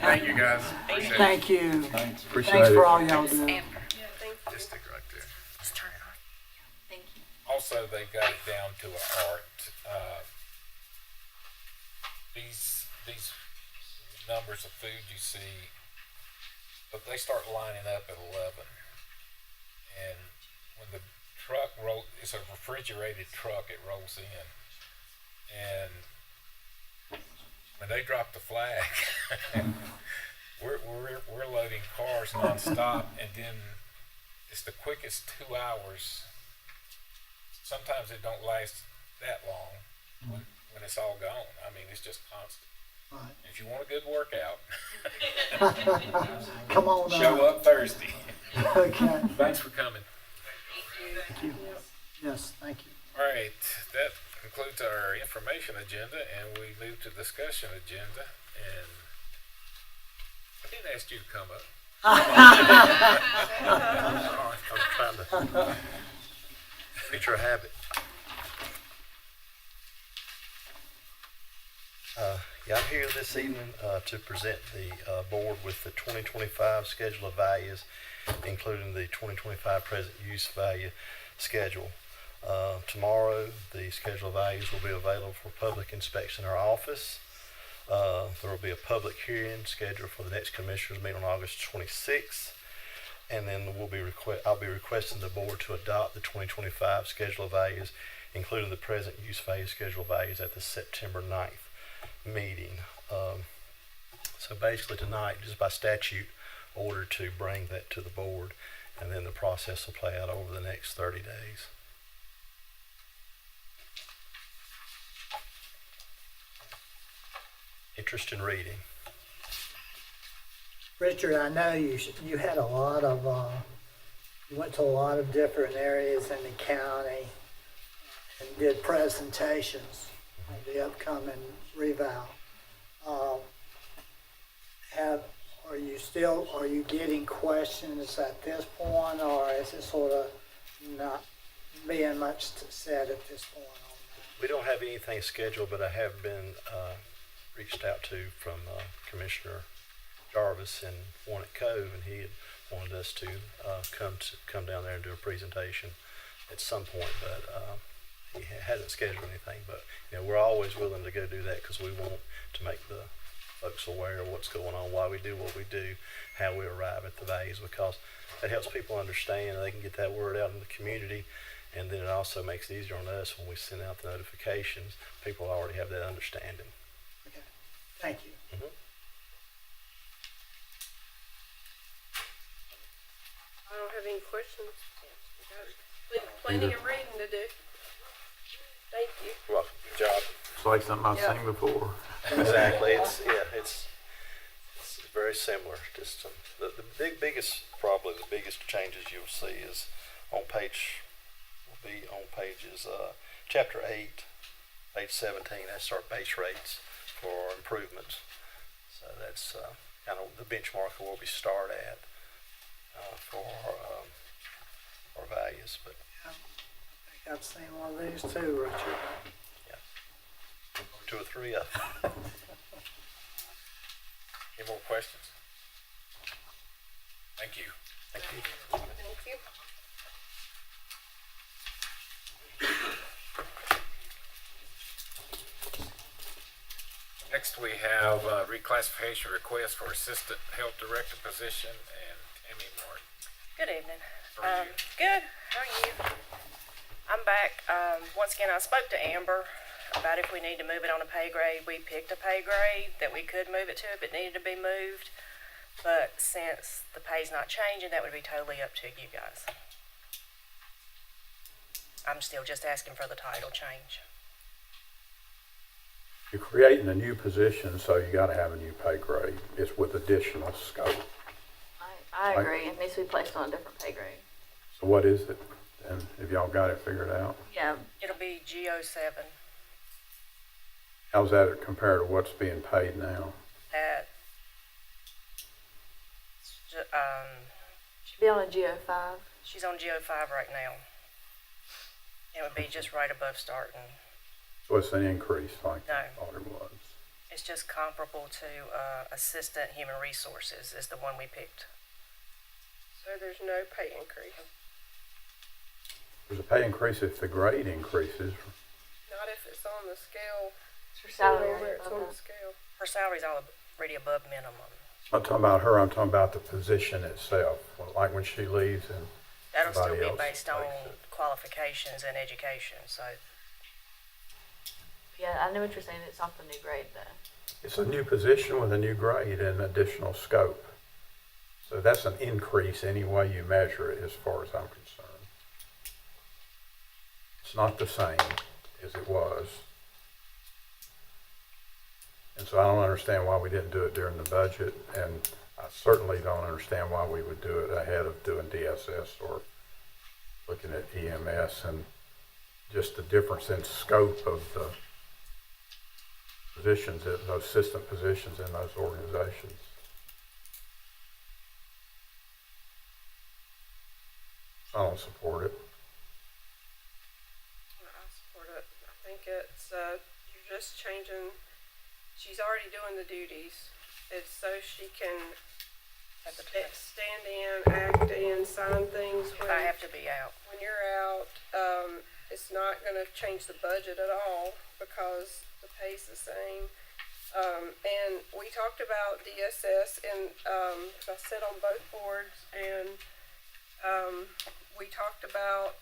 Thank you guys. Thank you. Thanks. Appreciate Thanks it. for all y'all do. Yeah, thank you. Just stick right there. Just turn it on. Thank you. Also, they got it down to an art. these numbers of food you see, but they start lining up at 11, and when the it's a refrigerated truck, it rolls in, and when they drop the flag, we're loading cars nonstop, and then it's the quickest 2 hours. Sometimes it don't last that long when it's all gone. I mean, it's just constant. Right. If you want a good workout, Come on show now. up Thursday. Okay. Thanks for coming. Thank you. Yes, thank you. All right, that concludes our information agenda, and we move to discussion agenda. And I didn't ask you to come up. I'm trying to creature a habit. Yeah, I'm here this evening to present the board with the 2025 schedule of values, including the 2025 present use value schedule. Tomorrow, the schedule of values will be available for public inspection in our office. There will be a public hearing scheduled for the next commissioners meeting on August 26th. And then I'll be requesting the board to adopt the 2025 schedule of values, including the present use value schedule of values at the September 9th meeting. So basically tonight, just by statute, ordered to bring that to the board, and then the process will play out over the next 30 days. Interest in reading. Richard, I know you had a lot of, you went to a lot of different areas in the county and did presentations on the upcoming reval. Are you getting questions at this point, or is it sort of not being much said at this point on that? We don't have anything scheduled, but I have been reached out to from Commissioner Jarvis and one at Cove, and he had wanted us to come down there and do a presentation at some point, but he hasn't scheduled anything. But we're always willing to go do that because we want to make the folks aware of what's going on, why we do what we do, how we arrive at the values, because it helps people understand, and they can get that word out in the community, and then it also makes it easier on us when we send out the notifications. People already have that understanding. Okay, thank you. Mm-hmm. I don't have any questions. Plenty of reading to do. Thank you. Well, good job. It's like something I've seen before. Exactly. It's very similar. Just the biggest changes you'll see is on pages chapter 8, page 17. That's our base rates for improvements. So that's kind of the benchmark of where we start at for our values. But I think I've seen one of these too, Richard. yeah, 2 or 3 of them. Any more questions? Thank you. Thank you. Thank you. Next, we have reclassification request for assistant health director position, and Tammy Martin. Good evening. How are you? Good. How are you? I'm back. Once again, I spoke to Amber about if we need to move it on a pay grade. We picked a pay grade that we could move it to if it needed to be moved. But since the pay's not changing, that would be totally up to you guys. I'm still just asking for the title change. You're creating a new position, so you gotta have a new pay grade. It's with additional scope. I agree. It needs to be placed on a different pay grade. So what is it? And have y'all got it figured out? Yeah. It'll be GO7 How's that compared to what's being paid now? at, Should be on a GO5. she's on GO5 right now. It would be just right above starting. So it's an increase like No. I thought it was. It's just comparable to Assistant Human Resources is the one we picked. So there's no pay increase. There's a pay increase if the grade increases. Not if it's on the scale Her salary Where it's on above the scale. Her salary's already above minimum. I'm talking about her, I'm talking about the position itself, like when she leaves and That'll still somebody be else based on takes it. qualifications and education, so. Yeah, I know what you're saying. It's off the new grade though. It's a new position with a new grade and additional scope. So that's an increase any way you measure it as far as I'm concerned. It's not the same as it was. And so I don't understand why we didn't do it during the budget, and I certainly don't understand why we would do it ahead of doing DSS or looking at EMS, and just the difference in scope of the positions, those assistant positions in those organizations. I don't support it. I support it. I think it's, you're just changing, she's already doing the duties. It's so she can stand in, act in, sign things If I have to be out. when you're out. It's not gonna change the budget at all because the pay's the same. And we talked about DSS and, I sit on both boards, and, we talked about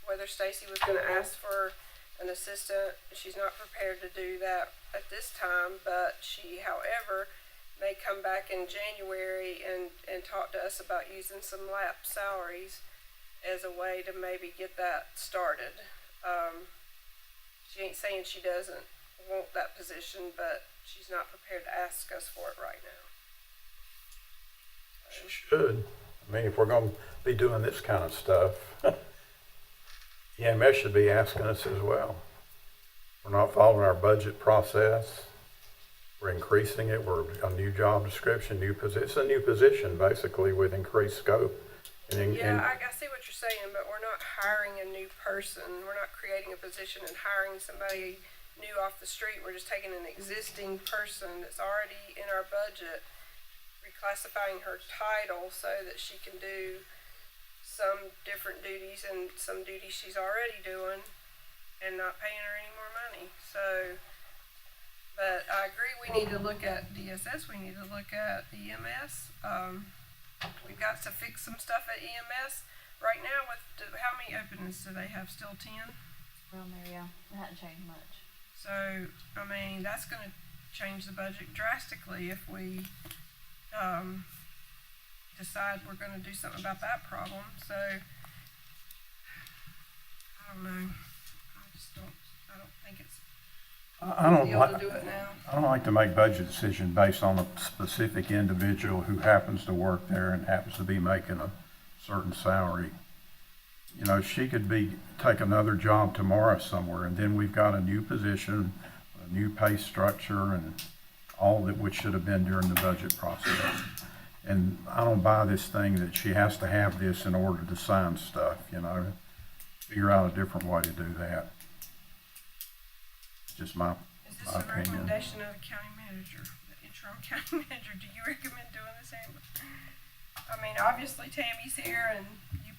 whether Stacy was gonna ask for an assistant. She's not prepared to do that at this time, but she, however, may come back in January and talk to us about using some lap salaries as a way to maybe get that started. She ain't saying she doesn't want that position, but she's not prepared to ask us for it right now. She should. I mean, if we're going to be doing this kind of stuff, EMS should be asking us as well. We're not following our budget process. We're increasing it. We're a new job description, new position. It's a new position, basically, with increased scope. I see what you're saying, but we're not hiring a new person. We're not creating a position and hiring somebody new off the street. We're just taking an existing person that's already in our budget, reclassifying her title so that she can do some different duties and some duties she's already doing, and not paying her any more money. So, but I agree, we need to look at DSS, we need to look at EMS. We've got to fix some stuff at EMS right now. How many openings do they have? Still 10? Around there, yeah. It hasn't changed much. So, I mean, that's gonna change the budget drastically if we, decide we're gonna do something about that problem. So, I don't know. I don't think it's I don't be able to do it now. I don't like to make budget decisions based on a specific individual who happens to work there and happens to be making a certain salary. You know, she could take another job tomorrow somewhere, and then we've got a new position, a new pay structure, and all that which should have been during the budget process. And I don't buy this thing that she has to have this in order to sign stuff, you know. Figure out a different way to do that. Just my Is this a opinion. recommendation of the county manager, the interim county manager? Do you recommend doing this, Amber? I mean, obviously Tammy's here and you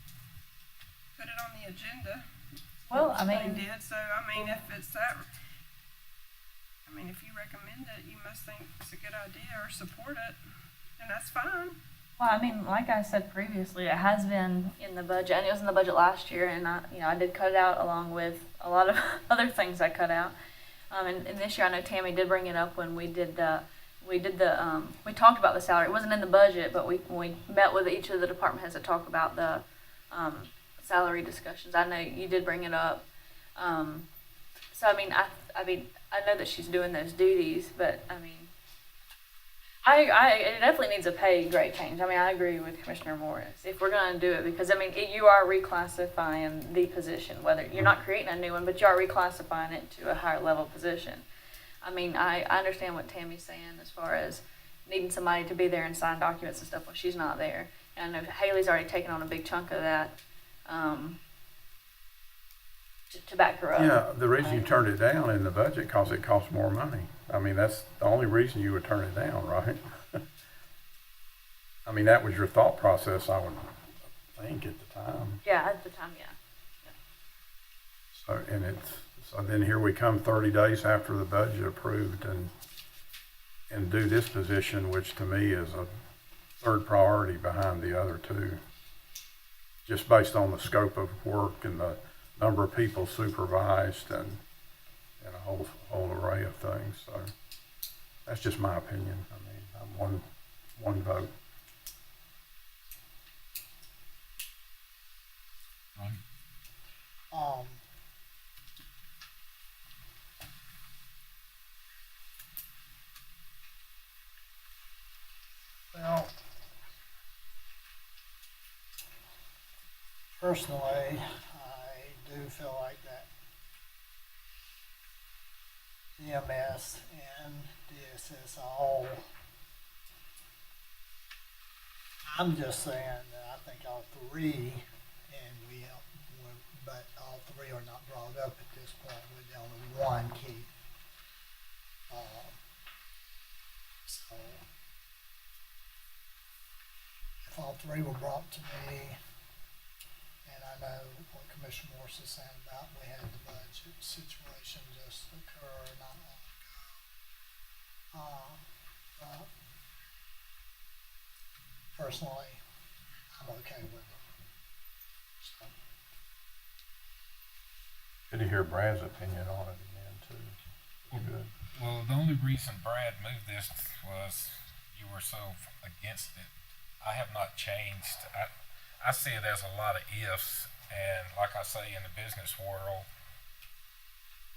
put it on the agenda. Well, I They mean, did, so I mean, if it's that, I mean, if you recommend it, you must think it's a good idea or support it, and that's fine. well, I mean, like I said previously, it has been in the budget, and it was in the budget last year, and I did cut it out along with a lot of other things I cut out. And this year, I know Tammy did bring it up when we talked about the salary. It wasn't in the budget, but we met with each of the department heads to talk about the salary discussions. I know you did bring it up. So I mean, I know that she's doing those duties, but I mean, it definitely needs a pay grade change. I mean, I agree with Commissioner Morris if we're going to do it, because I mean, you are reclassifying the position. Whether you're not creating a new one, but you are reclassifying it to a higher level position. I mean, I understand what Tammy's saying as far as needing somebody to be there and sign documents and stuff when she's not there. And I know Haley's already taken on a big chunk of that to back her up. Yeah, the reason you turned it down in the budget because it costs more money. I mean, that's the only reason you would turn it down, right? I mean, that was your thought process, I would think, at the time. Yeah, at the time, yeah. So, and it's So then here we come 30 days after the budget approved and do this position, which to me is a third priority behind the other two, just based on the scope of work and the number of people supervised and a whole array of things. So that's just my opinion. I mean, I'm one vote. Um, well, personally, I do feel like that EMS and DSS all, I'm just saying that I think all three, and but all three are not brought up at this point, with only one key. So, if all three were brought to me, and I know what Commissioner Morris is saying about we had the budget situation just occur not long ago. But personally, I'm okay with it. So. Good to hear Brad's opinion on it again too. Good. Well, the only reason Brad moved this was you were so against it. I have not changed. I see it as a lot of ifs, and like I say, in the business world,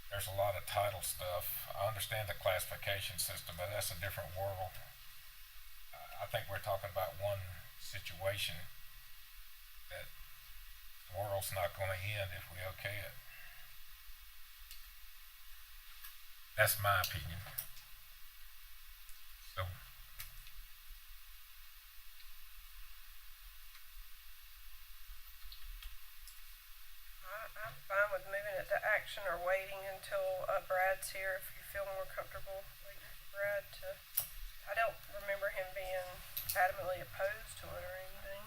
there's a lot of title stuff. I understand the classification system, but that's a different world. I think we're talking about one situation that the world's not going to end if we okay it. That's my opinion. So, I'm fine with moving it to action or waiting until Brad's here if you feel more comfortable waiting for Brad to. I don't remember him being adamantly opposed to it or anything.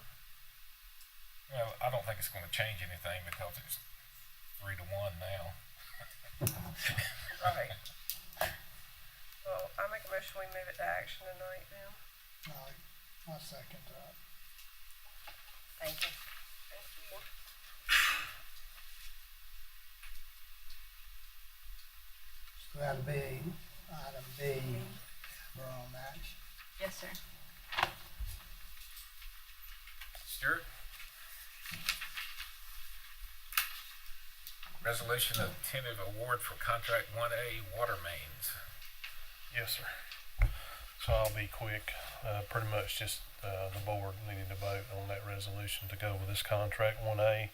well, I don't think it's going to change anything because it's 3-1 now. Right. Well, I make a motion we move it to action tonight then. I second that. Thank you. Thank you. So that'll be item B, we're on action. Yes, sir. Stuart? Resolution of tentative award for contract 1A water mains. Yes, sir. So I'll be quick. Pretty much just the board needed to vote on that resolution to go with this contract 1A,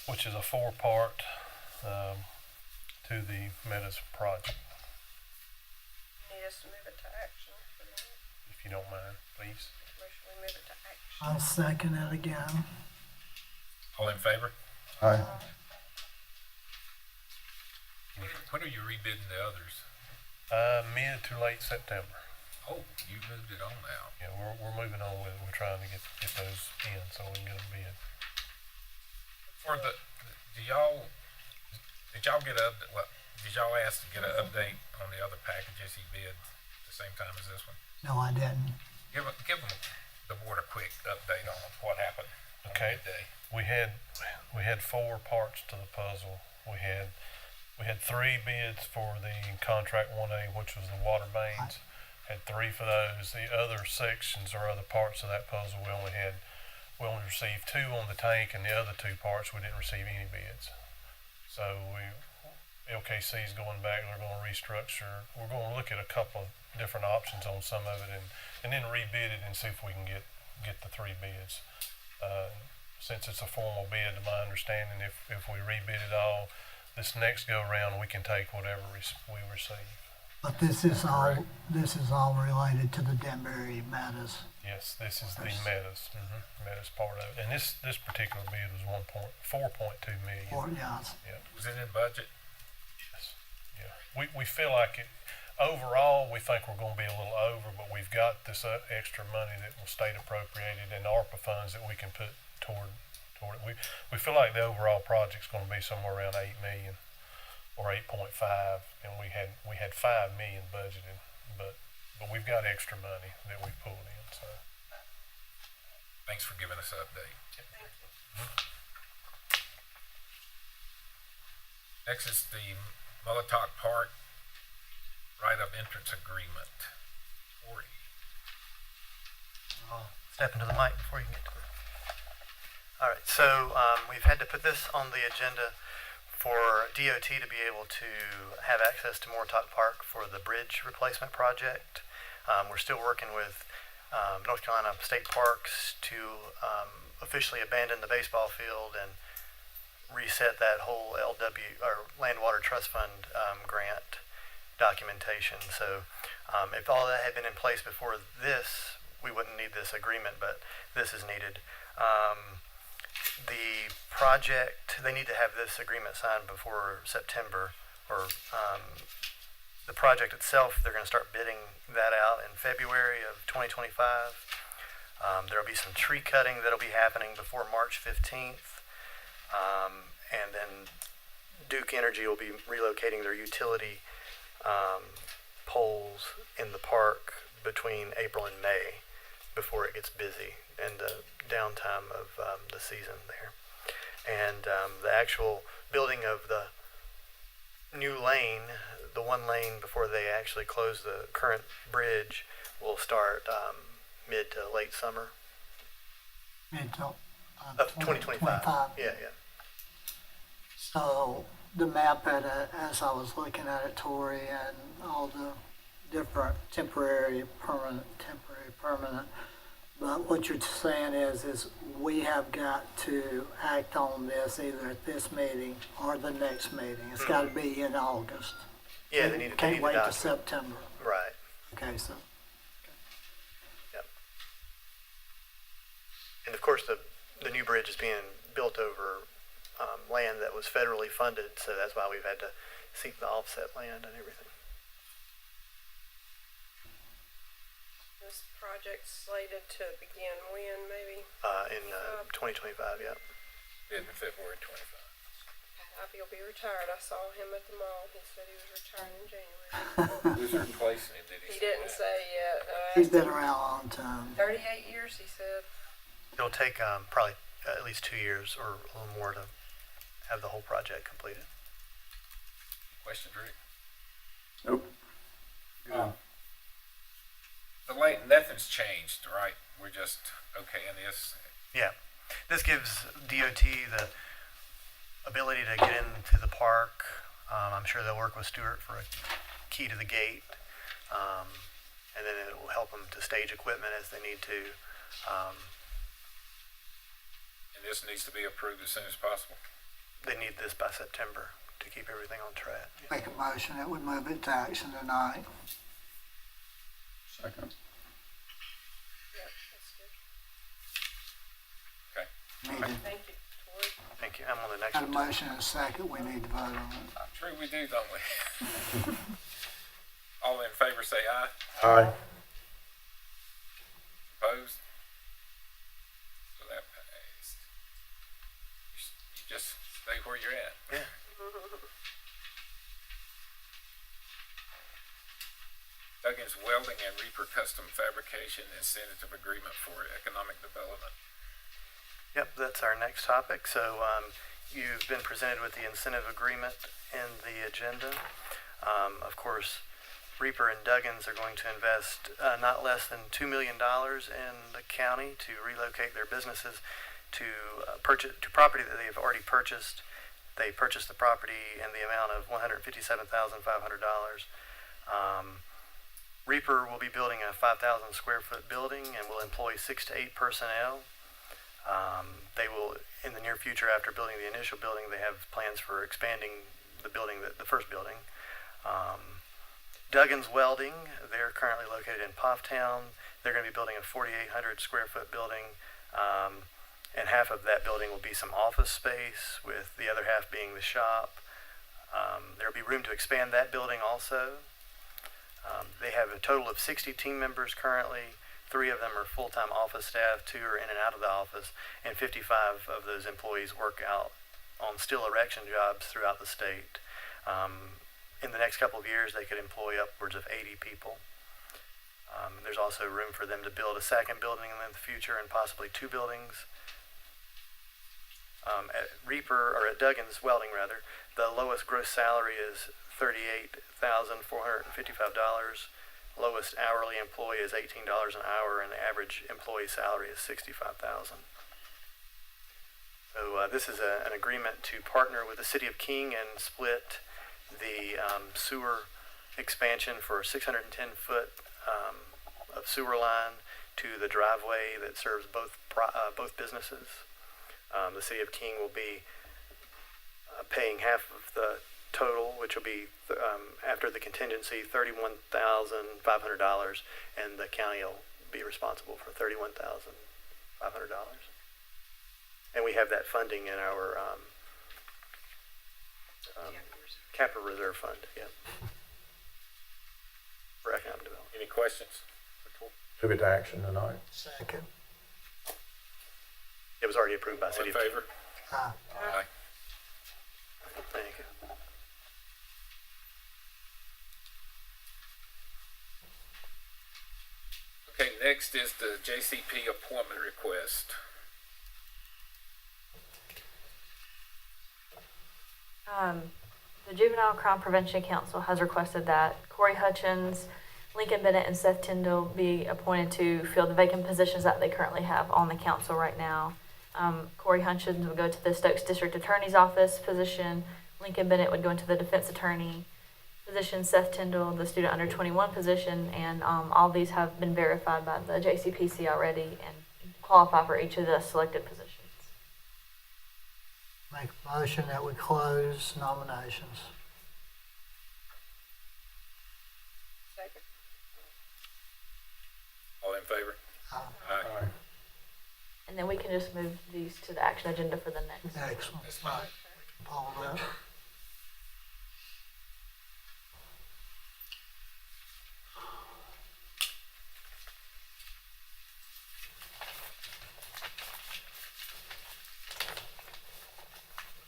which is a 4-part to the Meadows project. You need us to move it to action for the If you don't mind, please. motion we move it to action. I'll second it again. All in favor? Aye. When are you rebidding the others? Mid to late September. Oh, you moved it on now. Yeah, we're moving on with it. We're trying to get those in so we can get them bid. For the, did y'all ask to get an update on the other packages he bid at the same time as this one? No, I didn't. Give them the board a quick update on what happened on Okay. that day. We had 4 parts to the puzzle. We had 3 bids for the contract 1A, which was the water mains. Had 3 for those. The other sections or other parts of that puzzle, we only received 2 on the tank, and the other 2 parts we didn't receive any bids. So LKC is going back. They're going to restructure. We're going to look at a couple of different options on some of it, and then rebid it and see if we can get the 3 bids. Since it's a formal bid, to my understanding, if we rebid it all, this next go round we can take whatever we receive. But this is all related to the Denbury Meadows. Yes, this is the Meadows, Meadows part of it, and this particular bid was 4.2 million. Yes. Yeah. Was it in budget? Yes. Yeah. We feel like it. Overall, we think we're going to be a little over, but we've got this extra money that will state appropriated and ARPA funds that we can put toward it. We feel like the overall project's going to be somewhere around $8 million. or 8.5, and we had 5 million budgeted, but we've got extra money that we pulled in. So Thanks for giving us an update. Next is the Molotov Park right of entrance agreement. 40. I'll step into the mic before you get to it. All right, so we've had to put this on the agenda for DOT to be able to have access to Moortalk Park for the bridge replacement project. We're still working with North Carolina State Parks to officially abandon the baseball field and reset that whole LW or Land Water Trust Fund grant documentation. So if all that had been in place before this, we wouldn't need this agreement, but this is needed. The project, they need to have this agreement signed before September, or the project itself, they're going to start bidding that out in February of 2025. There'll be some tree cutting that'll be happening before March 15th. And then Duke Energy will be relocating their utility poles in the park between April and May before it gets busy and the downtime of the season there. And the actual building of the new lane, the one lane before they actually close the current bridge, will start mid to late summer Until of 2025. Yeah. So the map as I was looking at it, Tori, and all the different temporary, permanent. But what you're saying is we have got to act on this either at this meeting or the next meeting. It's got to be in August. Yeah, they need to. Can't wait to document. September. Right. Okay, so. Yep. And of course, the new bridge is being built over land that was federally funded, so that's why we've had to seek the offset land and everything. This project's slated to begin when, maybe? In 2025, yeah. In February 25. He'll be retired. I saw him at the mall. He said he was retiring in January. Who's replacing him? Did he Didn't say yet. He's been around a long time. 38 years, he said. It'll take probably at least 2 years or a little more to have the whole project completed. Question, Rick? Nope. The late, nothing's changed, right? We're just okay in this. Yeah. This gives DOT the ability to get into the park. I'm sure they'll work with Stuart for a key to the gate. And then it will help them to stage equipment as they need to. And this needs to be approved as soon as possible. They need this by September to keep everything on track. Make a motion that we move it to action tonight. Second. Yeah, that's good. Okay. Thank you, Tori. Thank you. I'm on the next Got a one. motion and a second, we need to vote on it. True, we do, don't we? All in favor say aye. Aye. Opposed? So that passed. You just stay where you're at. Yeah. Duggan's Welding and Reaper Custom Fabrication Incentive Agreement for Economic Development. Yep, that's our next topic. So you've been presented with the incentive agreement in the agenda. Of course, Reaper and Duggan's are going to invest not less than $2 million in the county to relocate their businesses to property that they've already purchased. They purchased the property in the amount of $157,500. Reaper will be building a 5,000 square foot building and will employ 6 to 8 personnel. They will, in the near future, after building the initial building, they have plans for expanding the building, the first building. Duggan's Welding, they're currently located in Pofftown. They're going to be building a 4,800 square foot building, and half of that building will be some office space, with the other half being the shop. There'll be room to expand that building also. They have a total of 60 team members currently. 3 of them are full-time office staff, 2 are in and out of the office, and 55 of those employees work out on steel erection jobs throughout the state. In the next couple of years, they could employ upwards of 80 people. There's also room for them to build a second building in the future and possibly 2 buildings. At Duggan's Welding, the lowest gross salary is $38,455. Lowest hourly employee is $18 an hour, and the average employee salary is $65,000. So this is an agreement to partner with the City of King and split the sewer expansion for 610 foot of sewer line to the driveway that serves both businesses. The City of King will be paying half of the total, which will be after the contingency $31,500, and the county will be responsible for $31,500. And we have that funding in our capital reserve fund, for economic development. Any questions? Move it to action tonight. Second. It was already approved by All City in of King. favor? Aye. Aye. Thank you. Okay, next is the JCP appointment request. The Juvenile Crime Prevention Council has requested that Corey Hutchins, Lincoln Bennett, and Seth Tyndall be appointed to fill the vacant positions that they currently have on the council right now. Corey Hutchins would go to the Stokes District Attorney's Office position. Lincoln Bennett would go into the Defense Attorney position. Seth Tyndall, the Student Under 21 position, and all these have been verified by the JCPC already and qualify for each of the selected positions. Make a motion that we close nominations. Second. All in favor? Aye. Aye. And then we can just move these to the action agenda for the next. Excellent. That's fine. Pull that.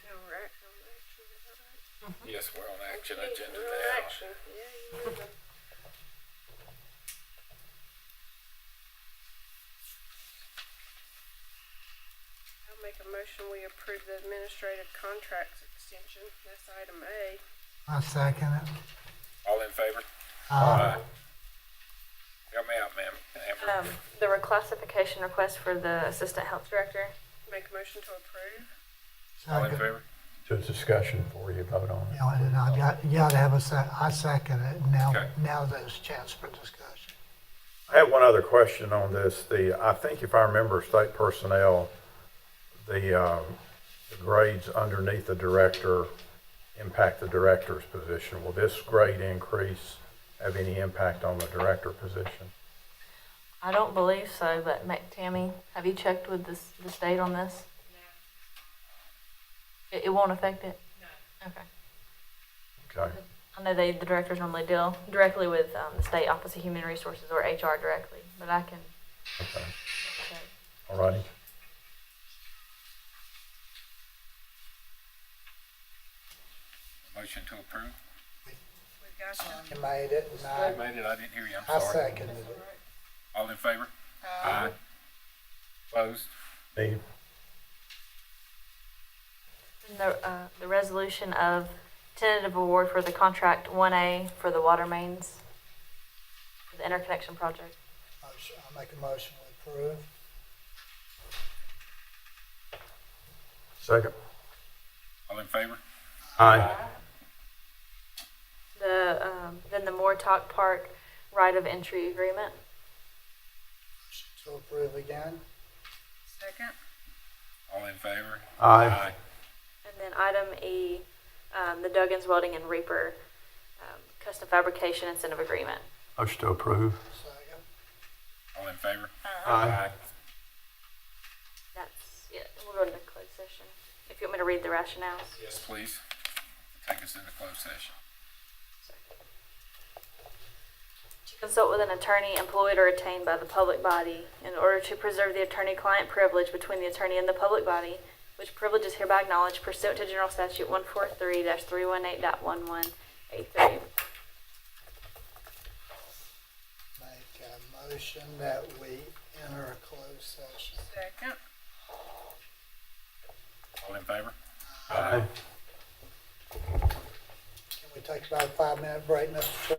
Now we're action on action, is that right? Yes, we're on action Okay, agenda we're on now. action. Yeah, you know the- I'll make a motion, we approve the administrative contracts extension. That's item A. I second it. All in favor? Aye. Help me out, ma'am. Amber. The reclassification request for the Assistant Health Director. Make a motion to approve. All in Second. favor? Just discussion before you vote on it. Yeah, and you gotta have I second it. Okay. Now there's a chance for discussion. I have one other question on this. I think if I remember state personnel, the grades underneath the director impact the director's position. Will this grade increase have any impact on the director position? I don't believe so, but Tammy, have you checked with the state on this? No. It won't affect it? No. Okay. Okay. I know the directors normally deal directly with the State Office of Human Resources or HR directly, but I can Okay. check. All righty. Motion to approve? We've got You made it, and You made it, I didn't hear you, I'm I sorry. seconded it. All in favor? Aye. Opposed? Need, And the resolution of tentative award for the contract 1A for the water mains, for the interconnection project. I'll make a motion to approve. second? All in favor? Aye. Then the Moortalk Park right of entry agreement. To approve again. Second. All in favor? Aye. And then item E, the Duggan's Welding and Reaper custom fabrication incentive agreement. Motion to approve. Second. All in favor? Aye. That's it. We'll go into closed session. If you want me to read the rationales. Yes, please. Take us into closed session. To consult with an attorney employed or retained by the public body in order to preserve the attorney-client privilege between the attorney and the public body, which privilege is hereby acknowledged pursuant to General Statute 143-318.11A3. Make a motion that we enter a closed session. Second. All in favor? Aye. Can we take about a 5-minute break, Mr. Chair?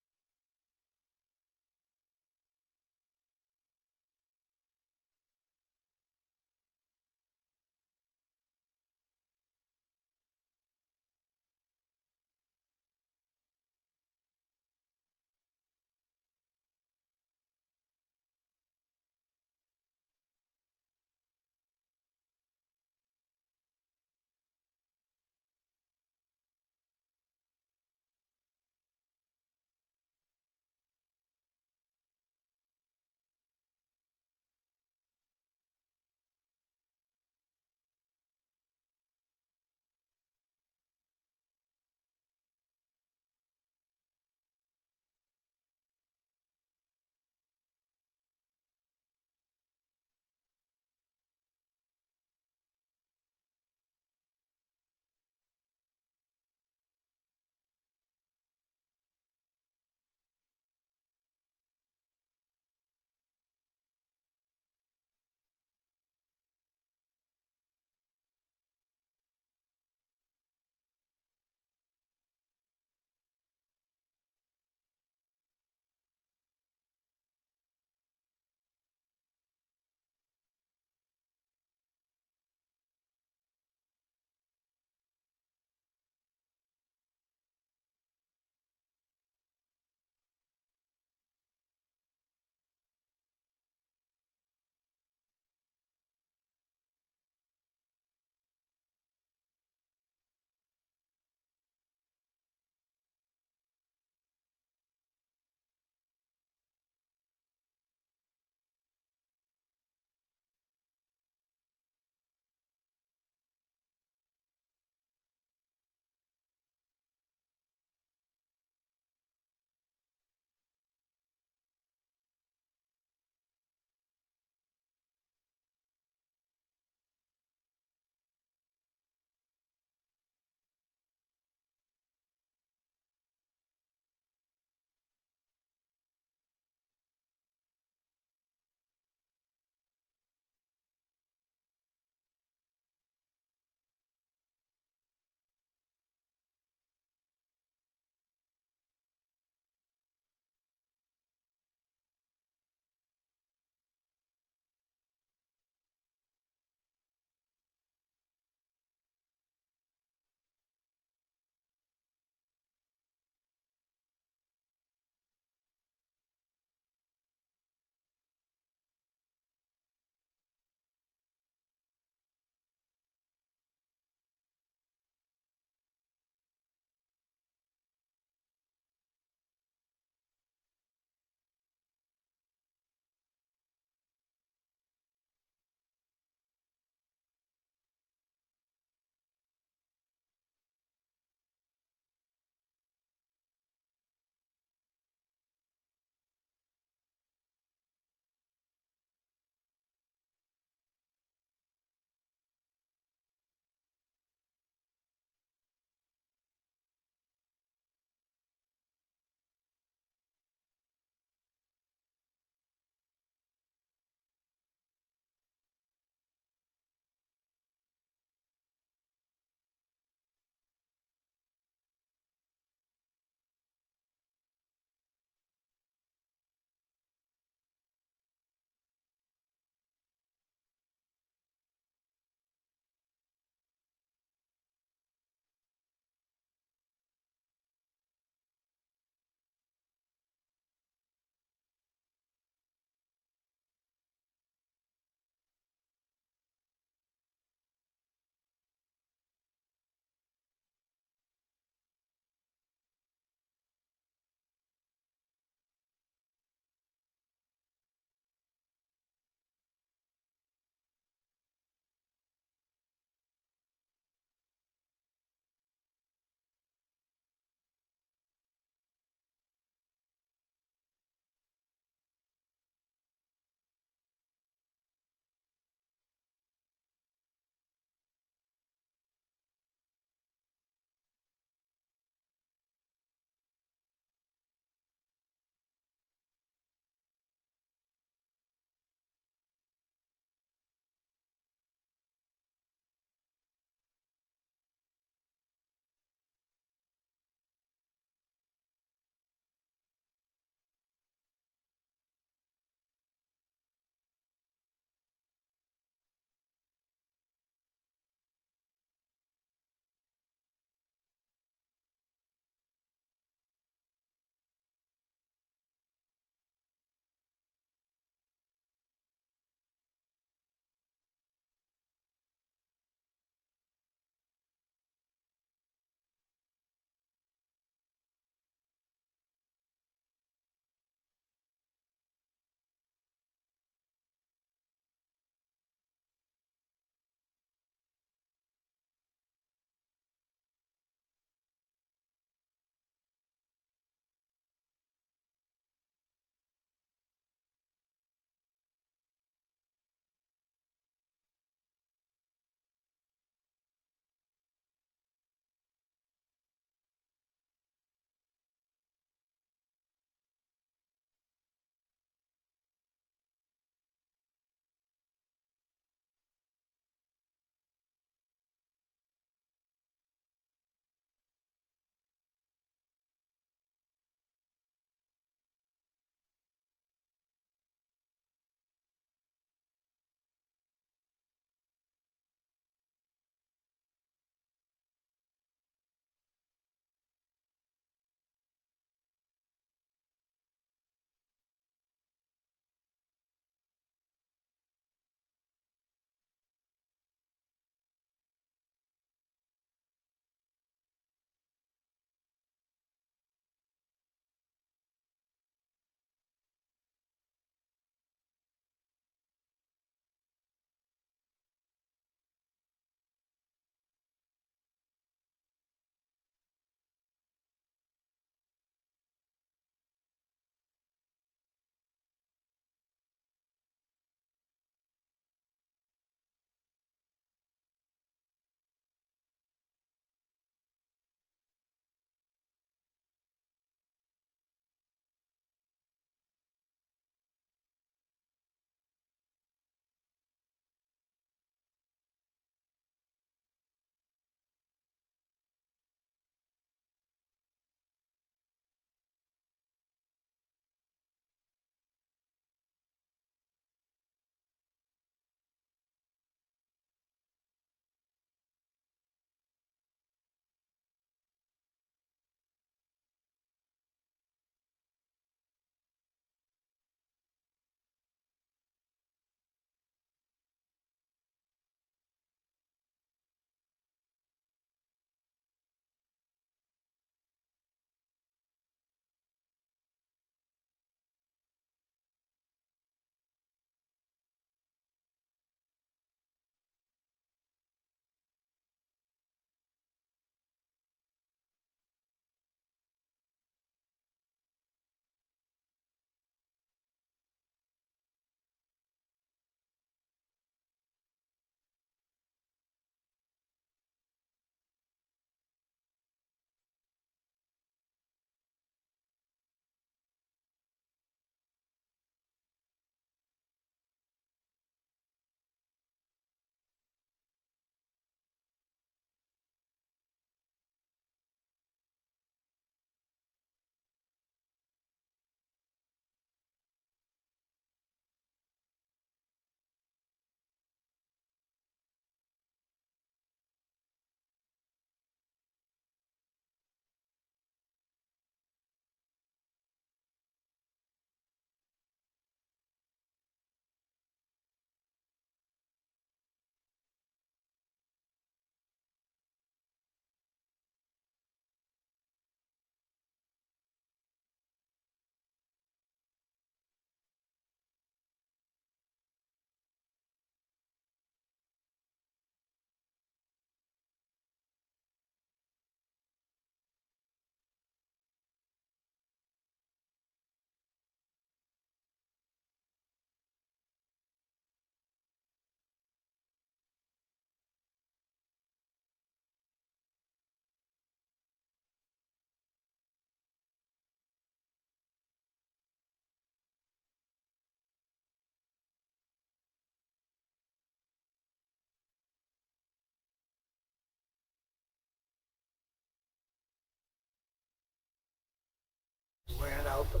open.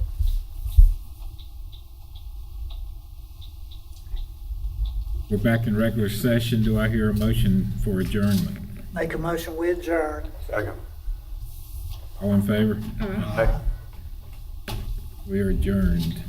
We're back in regular session. Do I hear a motion for adjournment? Make a motion, we adjourn. Second. All in favor? Hey. We are adjourned.